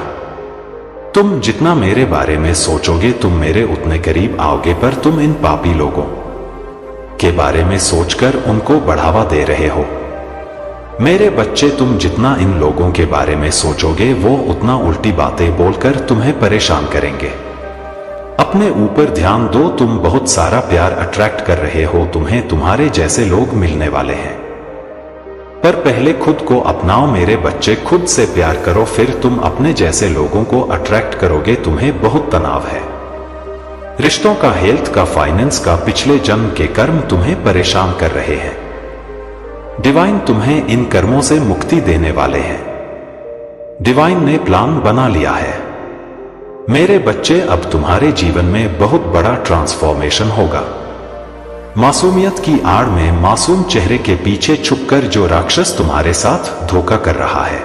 तुम जितना मेरे बारे में सोचोगे, तुम मेरे उतने करीब आओगे। पर तुम इन पापी लोगों के बारे में सोचकर उनको बढ़ावा दे रहे हो मेरे बच्चे। तुम जितना इन लोगों के बारे में सोचोगे, वो उतना उल्टी बातें बोलकर तुम्हें परेशान करेंगे। अपने ऊपर ध्यान दो, तुम बहुत सारा प्यार अट्रैक्ट कर रहे हो, तुम्हें तुम्हारे जैसे लोग मिलने वाले हैं। पर पहले खुद को अपनाओ मेरे बच्चे, खुद से प्यार करो, फिर तुम अपने जैसे लोगों को अट्रैक्ट करोगे। तुम्हें बहुत तनाव है, रिश्तों का, हेल्थ का, फाइनेंस का, पिछले जन्म के कर्म तुम्हें परेशान कर रहे हैं। डिवाइन तुम्हें इन कर्मों से मुक्ति देने वाले हैं। डिवाइन ने प्लान बना लिया है मेरे बच्चे। अब तुम्हारे जीवन में बहुत बड़ा ट्रांसफॉर्मेशन होगा। मासूमियत की आड़ में, मासूम चेहरे के पीछे छुपकर जो राक्षस तुम्हारे साथ धोखा कर रहा है,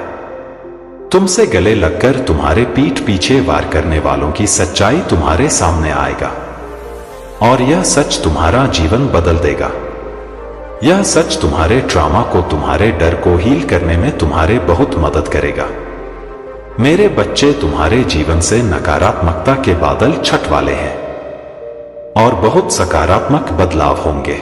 तुमसे गले लगकर तुम्हारे पीठ पीछे वार करने वालों की सच्चाई तुम्हारे सामने आएगा और यह सच तुम्हारा जीवन बदल देगा। यह सच तुम्हारे ट्रॉमा को, तुम्हारे डर को हील करने में तुम्हारे बहुत मदद करेगा मेरे बच्चे। तुम्हारे जीवन से नकारात्मकता के बादल छट वाले हैं और बहुत सकारात्मक बदलाव होंगे।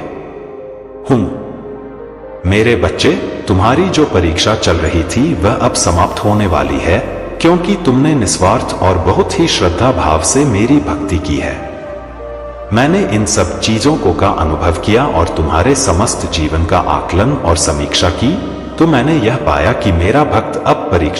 मेरे बच्चे, तुम्हारी जो परीक्षा चल रही थी वह अब समाप्त होने वाली है, क्योंकि तुमने निस्वार्थ और बहुत ही श्रद्धा भाव से मेरी भक्ति की है। मैंने इन सब चीजों को का अनुभव किया और तुम्हारे समस्त जीवन का आकलन और समीक्षा की, तो मैंने यह पाया कि मेरा भक्त अब परीक्षा